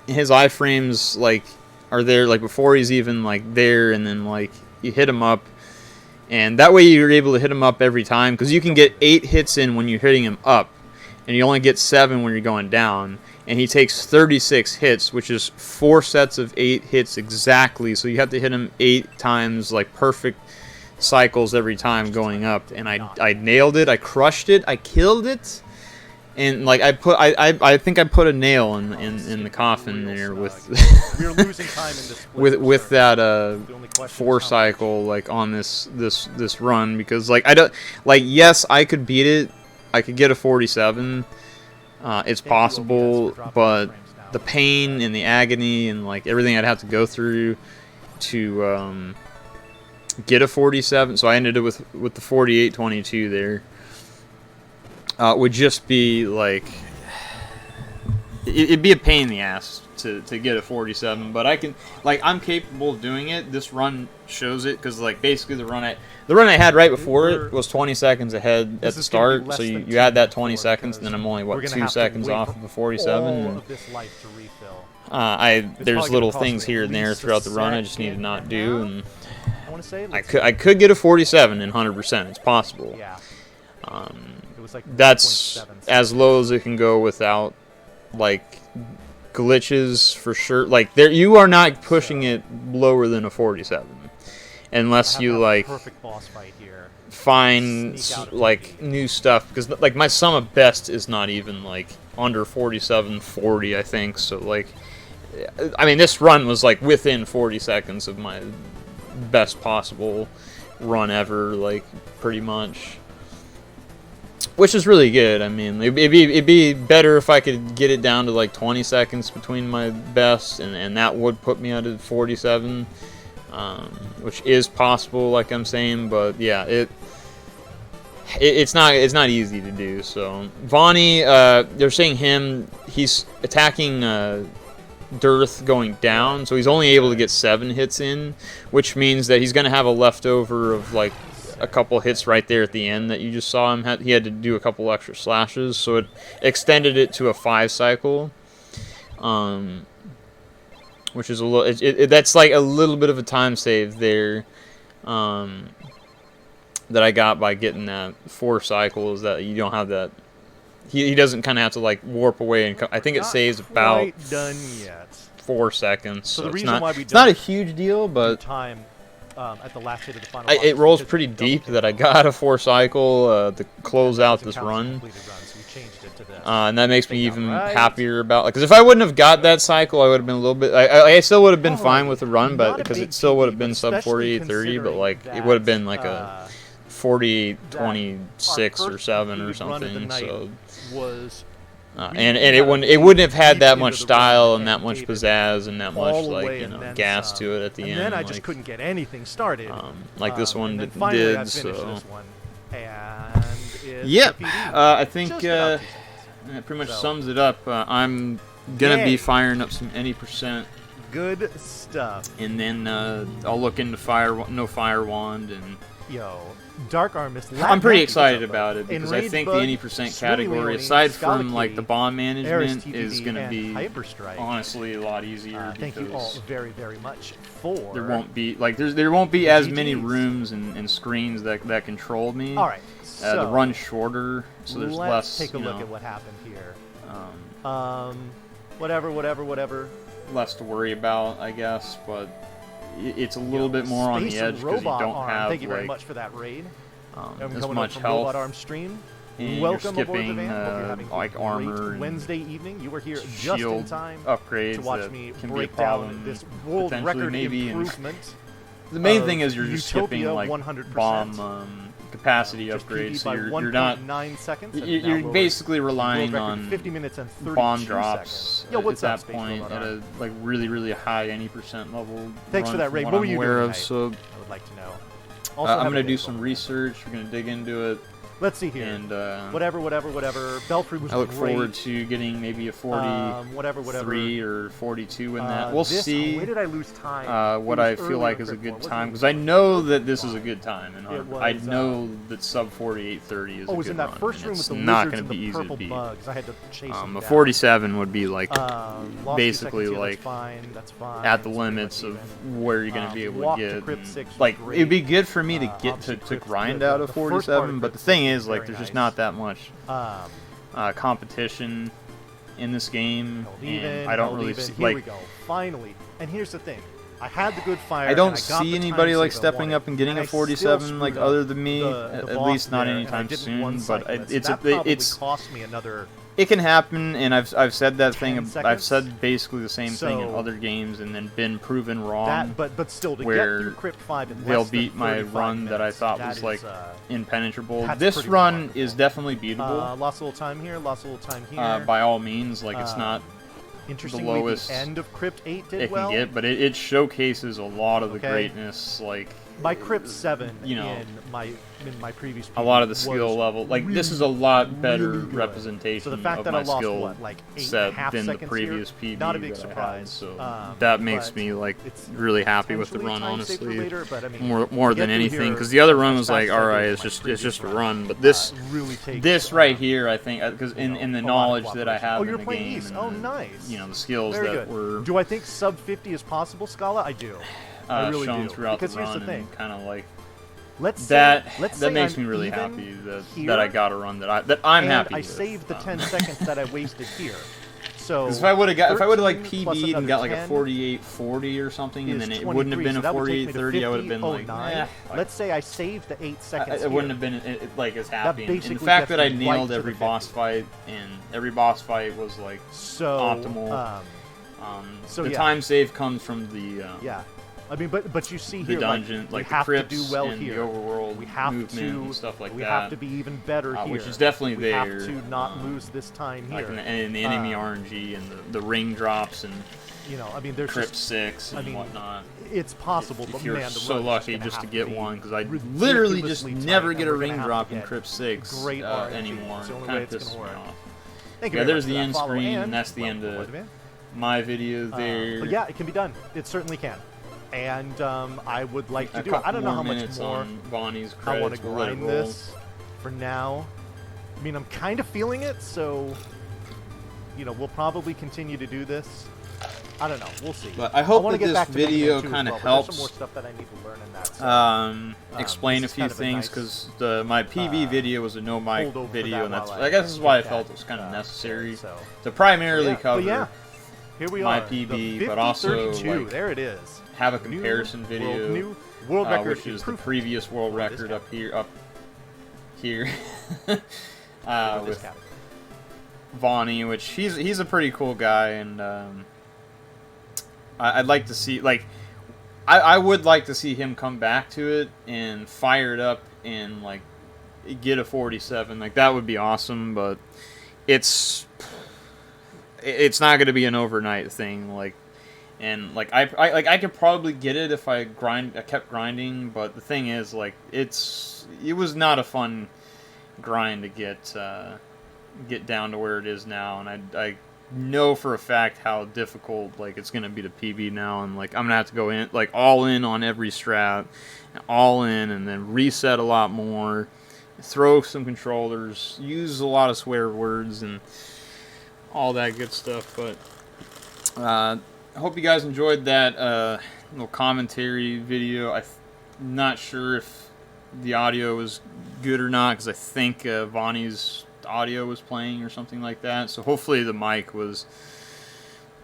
[SPEAKER 1] his iframes like are there like before he's even like there, and then like you hit him up, and that way you're able to hit him up every time, because you can get 8 hits in when you're hitting him up, and you only get 7 when you're going down. And he takes 36 hits, which is 4 sets of 8 hits exactly. So you have to hit him 8 times, like perfect cycles every time going up. And I nailed it. I crushed it. I killed it. And like I think I put a nail in the coffin there with with that 4 cycle like on this run, because like yes, I could beat it. I could get a 47. It's possible, but the pain and the agony and like everything I'd have to go through to get a 47. So I ended it with the 48-22 there. Would just be like it'd be a pain in the ass to get a 47, but I'm capable of doing it. This run shows it, because like basically the run I had right before it was 20 seconds ahead at the start, so you add that 20 seconds, and then I'm only 2 seconds off of the 47. And there's little things here and there throughout the run I just need to not do, and I could get a 47 in 100%. It's possible. That's as low as it can go without like glitches for sure. Like you are not pushing it lower than a 47 unless you like find like new stuff, because like my sum of best is not even like under 47-40, I think. So like I mean, this run was like within 40 seconds of my best possible run ever, like pretty much. Which is really good. I mean, it'd be better if I could get it down to like 20 seconds between my best, and that would put me at a 47, which is possible, like I'm saying. But yeah, it's not easy to do. So Vonnie, they're saying he's attacking Dearth going down, so he's only able to get 7 hits in, which means that he's gonna have a leftover of like a couple hits right there at the end that you just saw him. He had to do a couple extra slashes, so it extended it to a 5 cycle, which is a little. That's like a little bit of a time save there, that I got by getting that 4 cycles. That you don't have that. He doesn't kind of have to like warp away, and I think it saves about
[SPEAKER 2] done yet.
[SPEAKER 1] 4 seconds. So
[SPEAKER 2] the
[SPEAKER 1] it's
[SPEAKER 2] reason
[SPEAKER 1] not
[SPEAKER 2] why we
[SPEAKER 1] it's not a huge deal, but
[SPEAKER 2] time. At the last hit of the final
[SPEAKER 1] it rolls pretty deep that I got a 4 cycle to close out this run. And that makes me even happier about, because if I wouldn't have got that cycle, I would have been a little bit. I still would have been fine with the run, but because it still would have been sub 48-30, but like it would have been like a 48-26 or 7 or something. So. And it wouldn't have had that much style and that much pizzazz and that much like gas to it at the end.
[SPEAKER 2] And then I just couldn't get anything started.
[SPEAKER 1] Like this one did. So
[SPEAKER 2] yep,
[SPEAKER 1] I think that pretty much sums it up. I'm gonna be firing up some any percent.
[SPEAKER 2] Good stuff.
[SPEAKER 1] And then I'll look into no fire wand and.
[SPEAKER 2] Dark Armist.
[SPEAKER 1] I'm pretty excited about it, because I think the any percent category, aside from like the bomb management, is going to be honestly a lot easier.
[SPEAKER 2] Thank you all very, very much for.
[SPEAKER 1] There won't be there won't be as many rooms and screens that control me.
[SPEAKER 2] All right. So
[SPEAKER 1] the run's shorter, so there's less.
[SPEAKER 2] Let's take a look at what happened here. Whatever.
[SPEAKER 1] less to worry about, I guess, but it's a little bit more on the edge because you don't have
[SPEAKER 2] Thank you very much for that raid.
[SPEAKER 1] as much health.
[SPEAKER 2] Robot Arm stream.
[SPEAKER 1] And
[SPEAKER 2] Welcome
[SPEAKER 1] you're
[SPEAKER 2] aboard the
[SPEAKER 1] skipping
[SPEAKER 2] van. Hope you're having
[SPEAKER 1] like
[SPEAKER 2] a
[SPEAKER 1] armor
[SPEAKER 2] great Wednesday evening. You were here just in
[SPEAKER 1] shield
[SPEAKER 2] time
[SPEAKER 1] upgrades
[SPEAKER 2] to watch
[SPEAKER 1] that
[SPEAKER 2] me
[SPEAKER 1] can
[SPEAKER 2] break
[SPEAKER 1] be a problem,
[SPEAKER 2] down this world
[SPEAKER 1] potentially,
[SPEAKER 2] record
[SPEAKER 1] maybe,
[SPEAKER 2] improvement.
[SPEAKER 1] The main thing is you're just
[SPEAKER 2] Neutopia,
[SPEAKER 1] skipping like
[SPEAKER 2] 100%.
[SPEAKER 1] bomb capacity
[SPEAKER 2] Just
[SPEAKER 1] upgrades,
[SPEAKER 2] PB
[SPEAKER 1] so
[SPEAKER 2] by
[SPEAKER 1] you're not.
[SPEAKER 2] 1.9 seconds.
[SPEAKER 1] You're basically relying
[SPEAKER 2] world record
[SPEAKER 1] on
[SPEAKER 2] 50 minutes and 32
[SPEAKER 1] bomb
[SPEAKER 2] seconds.
[SPEAKER 1] drops
[SPEAKER 2] Yo, what's
[SPEAKER 1] at
[SPEAKER 2] up,
[SPEAKER 1] that
[SPEAKER 2] Space
[SPEAKER 1] point
[SPEAKER 2] Robot
[SPEAKER 1] at
[SPEAKER 2] Arm?
[SPEAKER 1] a like really high 90% level.
[SPEAKER 2] Thanks for
[SPEAKER 1] run
[SPEAKER 2] that
[SPEAKER 1] from
[SPEAKER 2] raid.
[SPEAKER 1] What
[SPEAKER 2] What
[SPEAKER 1] I'm
[SPEAKER 2] were you
[SPEAKER 1] aware
[SPEAKER 2] doing
[SPEAKER 1] of,
[SPEAKER 2] tonight?
[SPEAKER 1] so
[SPEAKER 2] I would like to know. Also,
[SPEAKER 1] I'm
[SPEAKER 2] have a
[SPEAKER 1] gonna
[SPEAKER 2] good
[SPEAKER 1] do
[SPEAKER 2] one.
[SPEAKER 1] some research. We're gonna dig into it.
[SPEAKER 2] Let's see here.
[SPEAKER 1] And
[SPEAKER 2] whatever. Belfry was
[SPEAKER 1] I look
[SPEAKER 2] great.
[SPEAKER 1] forward to getting maybe a 43 or 42 in that. We'll see
[SPEAKER 2] Where did I lose time?
[SPEAKER 1] what I feel like is a good time, because I know that this is a good time, and I know that sub 48:30 is a good
[SPEAKER 2] in that
[SPEAKER 1] run,
[SPEAKER 2] first
[SPEAKER 1] and
[SPEAKER 2] room
[SPEAKER 1] it's
[SPEAKER 2] with the
[SPEAKER 1] not
[SPEAKER 2] lizards
[SPEAKER 1] going to
[SPEAKER 2] and
[SPEAKER 1] be
[SPEAKER 2] the
[SPEAKER 1] easy to
[SPEAKER 2] purple
[SPEAKER 1] beat.
[SPEAKER 2] bugs. I had to chase them
[SPEAKER 1] A
[SPEAKER 2] down.
[SPEAKER 1] 47 would be like
[SPEAKER 2] Lost 2
[SPEAKER 1] basically
[SPEAKER 2] seconds here,
[SPEAKER 1] like
[SPEAKER 2] that's fine.
[SPEAKER 1] at the
[SPEAKER 2] It's
[SPEAKER 1] limits
[SPEAKER 2] pretty
[SPEAKER 1] of
[SPEAKER 2] much even.
[SPEAKER 1] where you're going to be able
[SPEAKER 2] Walk
[SPEAKER 1] to
[SPEAKER 2] to
[SPEAKER 1] get.
[SPEAKER 2] Crypt
[SPEAKER 1] And,
[SPEAKER 2] 6 was
[SPEAKER 1] like
[SPEAKER 2] great.
[SPEAKER 1] it'd be good for me to get
[SPEAKER 2] Obviously
[SPEAKER 1] to
[SPEAKER 2] Crypt-
[SPEAKER 1] grind
[SPEAKER 2] the-
[SPEAKER 1] out
[SPEAKER 2] the
[SPEAKER 1] of
[SPEAKER 2] first part of
[SPEAKER 1] 47, but the
[SPEAKER 2] Crypt
[SPEAKER 1] thing
[SPEAKER 2] was
[SPEAKER 1] is like
[SPEAKER 2] very
[SPEAKER 1] there's just
[SPEAKER 2] nice.
[SPEAKER 1] not that much competition in this game, and I don't really see
[SPEAKER 2] Here we
[SPEAKER 1] like.
[SPEAKER 2] go. Finally. And here's the thing. I had the good fire.
[SPEAKER 1] I don't
[SPEAKER 2] and I got
[SPEAKER 1] see
[SPEAKER 2] the
[SPEAKER 1] anybody
[SPEAKER 2] time
[SPEAKER 1] like
[SPEAKER 2] save I
[SPEAKER 1] stepping
[SPEAKER 2] wanted,
[SPEAKER 1] up and getting
[SPEAKER 2] and
[SPEAKER 1] a
[SPEAKER 2] I still
[SPEAKER 1] 47 like
[SPEAKER 2] screwed up
[SPEAKER 1] other than me,
[SPEAKER 2] the
[SPEAKER 1] at
[SPEAKER 2] boss
[SPEAKER 1] least not
[SPEAKER 2] there, and I
[SPEAKER 1] anytime
[SPEAKER 2] didn't one
[SPEAKER 1] soon. But
[SPEAKER 2] cyclist.
[SPEAKER 1] it's
[SPEAKER 2] That probably
[SPEAKER 1] it's
[SPEAKER 2] cost me another.
[SPEAKER 1] it can happen, and I've said that
[SPEAKER 2] 10
[SPEAKER 1] thing. I've
[SPEAKER 2] seconds?
[SPEAKER 1] said basically the same thing in
[SPEAKER 2] So,
[SPEAKER 1] other games, and then been proven wrong.
[SPEAKER 2] But still, to
[SPEAKER 1] where
[SPEAKER 2] get through Crypt 5 in
[SPEAKER 1] they'll
[SPEAKER 2] less than
[SPEAKER 1] beat my
[SPEAKER 2] 35
[SPEAKER 1] run that I
[SPEAKER 2] minutes,
[SPEAKER 1] thought
[SPEAKER 2] that
[SPEAKER 1] was
[SPEAKER 2] is,
[SPEAKER 1] like impenetrable.
[SPEAKER 2] that's
[SPEAKER 1] This
[SPEAKER 2] pretty
[SPEAKER 1] run
[SPEAKER 2] remarkable.
[SPEAKER 1] is definitely beatable.
[SPEAKER 2] Lost a little time here. Lost a little time here.
[SPEAKER 1] By all means, like it's not
[SPEAKER 2] Interestingly,
[SPEAKER 1] lowest
[SPEAKER 2] the end of Crypt 8 did
[SPEAKER 1] it
[SPEAKER 2] well.
[SPEAKER 1] can get, but it showcases a lot of the
[SPEAKER 2] Okay.
[SPEAKER 1] greatness, like
[SPEAKER 2] My Crypt 7
[SPEAKER 1] you know,
[SPEAKER 2] in my previous
[SPEAKER 1] a lot of the
[SPEAKER 2] was
[SPEAKER 1] skill level. Like
[SPEAKER 2] really,
[SPEAKER 1] this is a lot better
[SPEAKER 2] really good.
[SPEAKER 1] representation
[SPEAKER 2] So the fact
[SPEAKER 1] of
[SPEAKER 2] that
[SPEAKER 1] my
[SPEAKER 2] I lost
[SPEAKER 1] skill
[SPEAKER 2] what, like 8.5
[SPEAKER 1] set than the
[SPEAKER 2] seconds
[SPEAKER 1] previous
[SPEAKER 2] here,
[SPEAKER 1] PB
[SPEAKER 2] not a big
[SPEAKER 1] that I had.
[SPEAKER 2] surprise.
[SPEAKER 1] So that makes
[SPEAKER 2] but
[SPEAKER 1] me like
[SPEAKER 2] it's
[SPEAKER 1] really happy with the
[SPEAKER 2] potentially
[SPEAKER 1] run,
[SPEAKER 2] time saved for
[SPEAKER 1] honestly.
[SPEAKER 2] later, but, I mean,
[SPEAKER 1] More
[SPEAKER 2] to
[SPEAKER 1] than
[SPEAKER 2] get through
[SPEAKER 1] anything,
[SPEAKER 2] here
[SPEAKER 1] because the other run
[SPEAKER 2] as
[SPEAKER 1] was
[SPEAKER 2] fast
[SPEAKER 1] like,
[SPEAKER 2] as I
[SPEAKER 1] all
[SPEAKER 2] did
[SPEAKER 1] right,
[SPEAKER 2] in
[SPEAKER 1] it's
[SPEAKER 2] my
[SPEAKER 1] just
[SPEAKER 2] previous
[SPEAKER 1] a
[SPEAKER 2] run,
[SPEAKER 1] run. But this
[SPEAKER 2] really takes
[SPEAKER 1] this right here, I think, because in the
[SPEAKER 2] a lot of
[SPEAKER 1] knowledge that I
[SPEAKER 2] cooperation.
[SPEAKER 1] have
[SPEAKER 2] Oh,
[SPEAKER 1] in
[SPEAKER 2] you're
[SPEAKER 1] the
[SPEAKER 2] playing
[SPEAKER 1] game,
[SPEAKER 2] East.
[SPEAKER 1] and
[SPEAKER 2] Oh,
[SPEAKER 1] the,
[SPEAKER 2] nice.
[SPEAKER 1] you know, the skills
[SPEAKER 2] Very
[SPEAKER 1] that
[SPEAKER 2] good.
[SPEAKER 1] were
[SPEAKER 2] Do I think sub 50 is possible, Scala? I do. I really
[SPEAKER 1] shown
[SPEAKER 2] do.
[SPEAKER 1] throughout
[SPEAKER 2] Because
[SPEAKER 1] the
[SPEAKER 2] here's
[SPEAKER 1] run,
[SPEAKER 2] the thing.
[SPEAKER 1] and kind of like
[SPEAKER 2] Let's
[SPEAKER 1] that
[SPEAKER 2] say
[SPEAKER 1] makes
[SPEAKER 2] I'm
[SPEAKER 1] me really
[SPEAKER 2] even
[SPEAKER 1] happy
[SPEAKER 2] here,
[SPEAKER 1] that I got a run that I'm
[SPEAKER 2] and
[SPEAKER 1] happy
[SPEAKER 2] I
[SPEAKER 1] with.
[SPEAKER 2] saved the 10 seconds that I wasted here. So
[SPEAKER 1] Because if I would have like
[SPEAKER 2] 13 plus
[SPEAKER 1] PB'd and
[SPEAKER 2] another
[SPEAKER 1] got like a
[SPEAKER 2] 10
[SPEAKER 1] 48-40 or something, and
[SPEAKER 2] is
[SPEAKER 1] then it wouldn't have
[SPEAKER 2] 23,
[SPEAKER 1] been
[SPEAKER 2] so
[SPEAKER 1] a
[SPEAKER 2] that would take me to
[SPEAKER 1] 48-30, I would have been like,
[SPEAKER 2] 50.09.
[SPEAKER 1] eh.
[SPEAKER 2] Let's say I saved the 8 seconds
[SPEAKER 1] It wouldn't
[SPEAKER 2] here.
[SPEAKER 1] have been like as happy. And the
[SPEAKER 2] basically
[SPEAKER 1] fact that I
[SPEAKER 2] gets me right
[SPEAKER 1] nailed
[SPEAKER 2] to
[SPEAKER 1] every
[SPEAKER 2] the
[SPEAKER 1] boss
[SPEAKER 2] 50.
[SPEAKER 1] fight, and every boss fight was like
[SPEAKER 2] So
[SPEAKER 1] optimal.
[SPEAKER 2] so
[SPEAKER 1] the
[SPEAKER 2] yeah.
[SPEAKER 1] time save comes from the
[SPEAKER 2] Yeah. I mean, but you see
[SPEAKER 1] the
[SPEAKER 2] here,
[SPEAKER 1] dungeon,
[SPEAKER 2] like,
[SPEAKER 1] like
[SPEAKER 2] we
[SPEAKER 1] the
[SPEAKER 2] have
[SPEAKER 1] crypts
[SPEAKER 2] to do well
[SPEAKER 1] and
[SPEAKER 2] here.
[SPEAKER 1] the overworld
[SPEAKER 2] We have
[SPEAKER 1] movement
[SPEAKER 2] to
[SPEAKER 1] and stuff like
[SPEAKER 2] we
[SPEAKER 1] that.
[SPEAKER 2] have to be even better here,
[SPEAKER 1] which is definitely
[SPEAKER 2] we
[SPEAKER 1] there.
[SPEAKER 2] have to not lose this time here.
[SPEAKER 1] Like in the enemy RNG and the ring drops and
[SPEAKER 2] You know, I mean, there's
[SPEAKER 1] Crypt
[SPEAKER 2] just
[SPEAKER 1] 6 and
[SPEAKER 2] I mean,
[SPEAKER 1] whatnot.
[SPEAKER 2] it's possible, but
[SPEAKER 1] If you're
[SPEAKER 2] man, the
[SPEAKER 1] so
[SPEAKER 2] run is
[SPEAKER 1] lucky
[SPEAKER 2] gonna
[SPEAKER 1] just to
[SPEAKER 2] have
[SPEAKER 1] get
[SPEAKER 2] be
[SPEAKER 1] one, because I literally just
[SPEAKER 2] ridiculously
[SPEAKER 1] never
[SPEAKER 2] tight,
[SPEAKER 1] get
[SPEAKER 2] and
[SPEAKER 1] a
[SPEAKER 2] we're gonna
[SPEAKER 1] ring
[SPEAKER 2] have
[SPEAKER 1] drop
[SPEAKER 2] to
[SPEAKER 1] in
[SPEAKER 2] get
[SPEAKER 1] Crypt 6
[SPEAKER 2] great RNG.
[SPEAKER 1] anymore.
[SPEAKER 2] It's the only
[SPEAKER 1] Kind
[SPEAKER 2] way
[SPEAKER 1] of
[SPEAKER 2] it's
[SPEAKER 1] pisses me
[SPEAKER 2] gonna work.
[SPEAKER 1] off.
[SPEAKER 2] Thank you
[SPEAKER 1] Yeah,
[SPEAKER 2] very
[SPEAKER 1] there's
[SPEAKER 2] much
[SPEAKER 1] the
[SPEAKER 2] for that
[SPEAKER 1] end
[SPEAKER 2] follow,
[SPEAKER 1] screen,
[SPEAKER 2] and
[SPEAKER 1] and that's the end
[SPEAKER 2] welcome
[SPEAKER 1] of
[SPEAKER 2] aboard, man.
[SPEAKER 1] my video there.
[SPEAKER 2] But yeah, it can be done. It certainly can. And I would like to
[SPEAKER 1] A
[SPEAKER 2] do it. I
[SPEAKER 1] couple
[SPEAKER 2] don't know how
[SPEAKER 1] more
[SPEAKER 2] much
[SPEAKER 1] minutes
[SPEAKER 2] more
[SPEAKER 1] on Bonnie's
[SPEAKER 2] I want
[SPEAKER 1] credits.
[SPEAKER 2] to
[SPEAKER 1] We'll let it
[SPEAKER 2] grind
[SPEAKER 1] roll.
[SPEAKER 2] this for now. I mean, I'm kind of feeling it, so you know, we'll probably continue to do this. I don't know. We'll see.
[SPEAKER 1] But I hope
[SPEAKER 2] wanna
[SPEAKER 1] that
[SPEAKER 2] get back
[SPEAKER 1] this
[SPEAKER 2] to Mega Man
[SPEAKER 1] video
[SPEAKER 2] 2 as
[SPEAKER 1] kind of
[SPEAKER 2] well, but there's some
[SPEAKER 1] helps
[SPEAKER 2] more stuff that I need to learn in that. So,
[SPEAKER 1] explain a
[SPEAKER 2] this is
[SPEAKER 1] few
[SPEAKER 2] kind of a
[SPEAKER 1] things,
[SPEAKER 2] nice,
[SPEAKER 1] because my PB video was a no mic
[SPEAKER 2] holdover for
[SPEAKER 1] video,
[SPEAKER 2] that
[SPEAKER 1] and that's
[SPEAKER 2] while
[SPEAKER 1] I guess this is why I
[SPEAKER 2] get
[SPEAKER 1] felt
[SPEAKER 2] that,
[SPEAKER 1] it was kind of necessary
[SPEAKER 2] so.
[SPEAKER 1] to primarily
[SPEAKER 2] Yeah,
[SPEAKER 1] cover
[SPEAKER 2] but yeah, here we
[SPEAKER 1] my
[SPEAKER 2] are.
[SPEAKER 1] PB,
[SPEAKER 2] the
[SPEAKER 1] but also
[SPEAKER 2] 50-32,
[SPEAKER 1] like
[SPEAKER 2] there it is.
[SPEAKER 1] have a comparison video,
[SPEAKER 2] New world record
[SPEAKER 1] which is the
[SPEAKER 2] improvement.
[SPEAKER 1] previous world
[SPEAKER 2] Or this
[SPEAKER 1] record
[SPEAKER 2] guy.
[SPEAKER 1] up here,
[SPEAKER 2] Or this
[SPEAKER 1] with
[SPEAKER 2] category.
[SPEAKER 1] Vonnie, which he's a pretty cool guy, and I'd like to see, like, I would like to see him come back to it and fire it up and like get a 47. Like that would be awesome, but it's not going to be an overnight thing. Like, and like I could probably get it if I kept grinding, but the thing is, like, it was not a fun grind to get down to where it is now, and I know for a fact how difficult like it's gonna be to PB now, and like I'm gonna have to go in like all in on every strat, all in, and then reset a lot more, throw some controllers, use a lot of swear words and all that good stuff. But I hope you guys enjoyed that little commentary video. I'm not sure if the audio was good or not, because I think Vonnie's audio was playing or something like that, so hopefully the mic was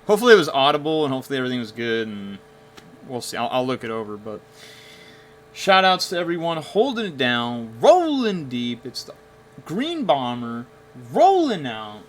[SPEAKER 1] hopefully it was audible, and hopefully everything was good, and we'll see. I'll look it over, but shout outs to everyone holding it down, rolling deep. It's the GreenBomber rolling out.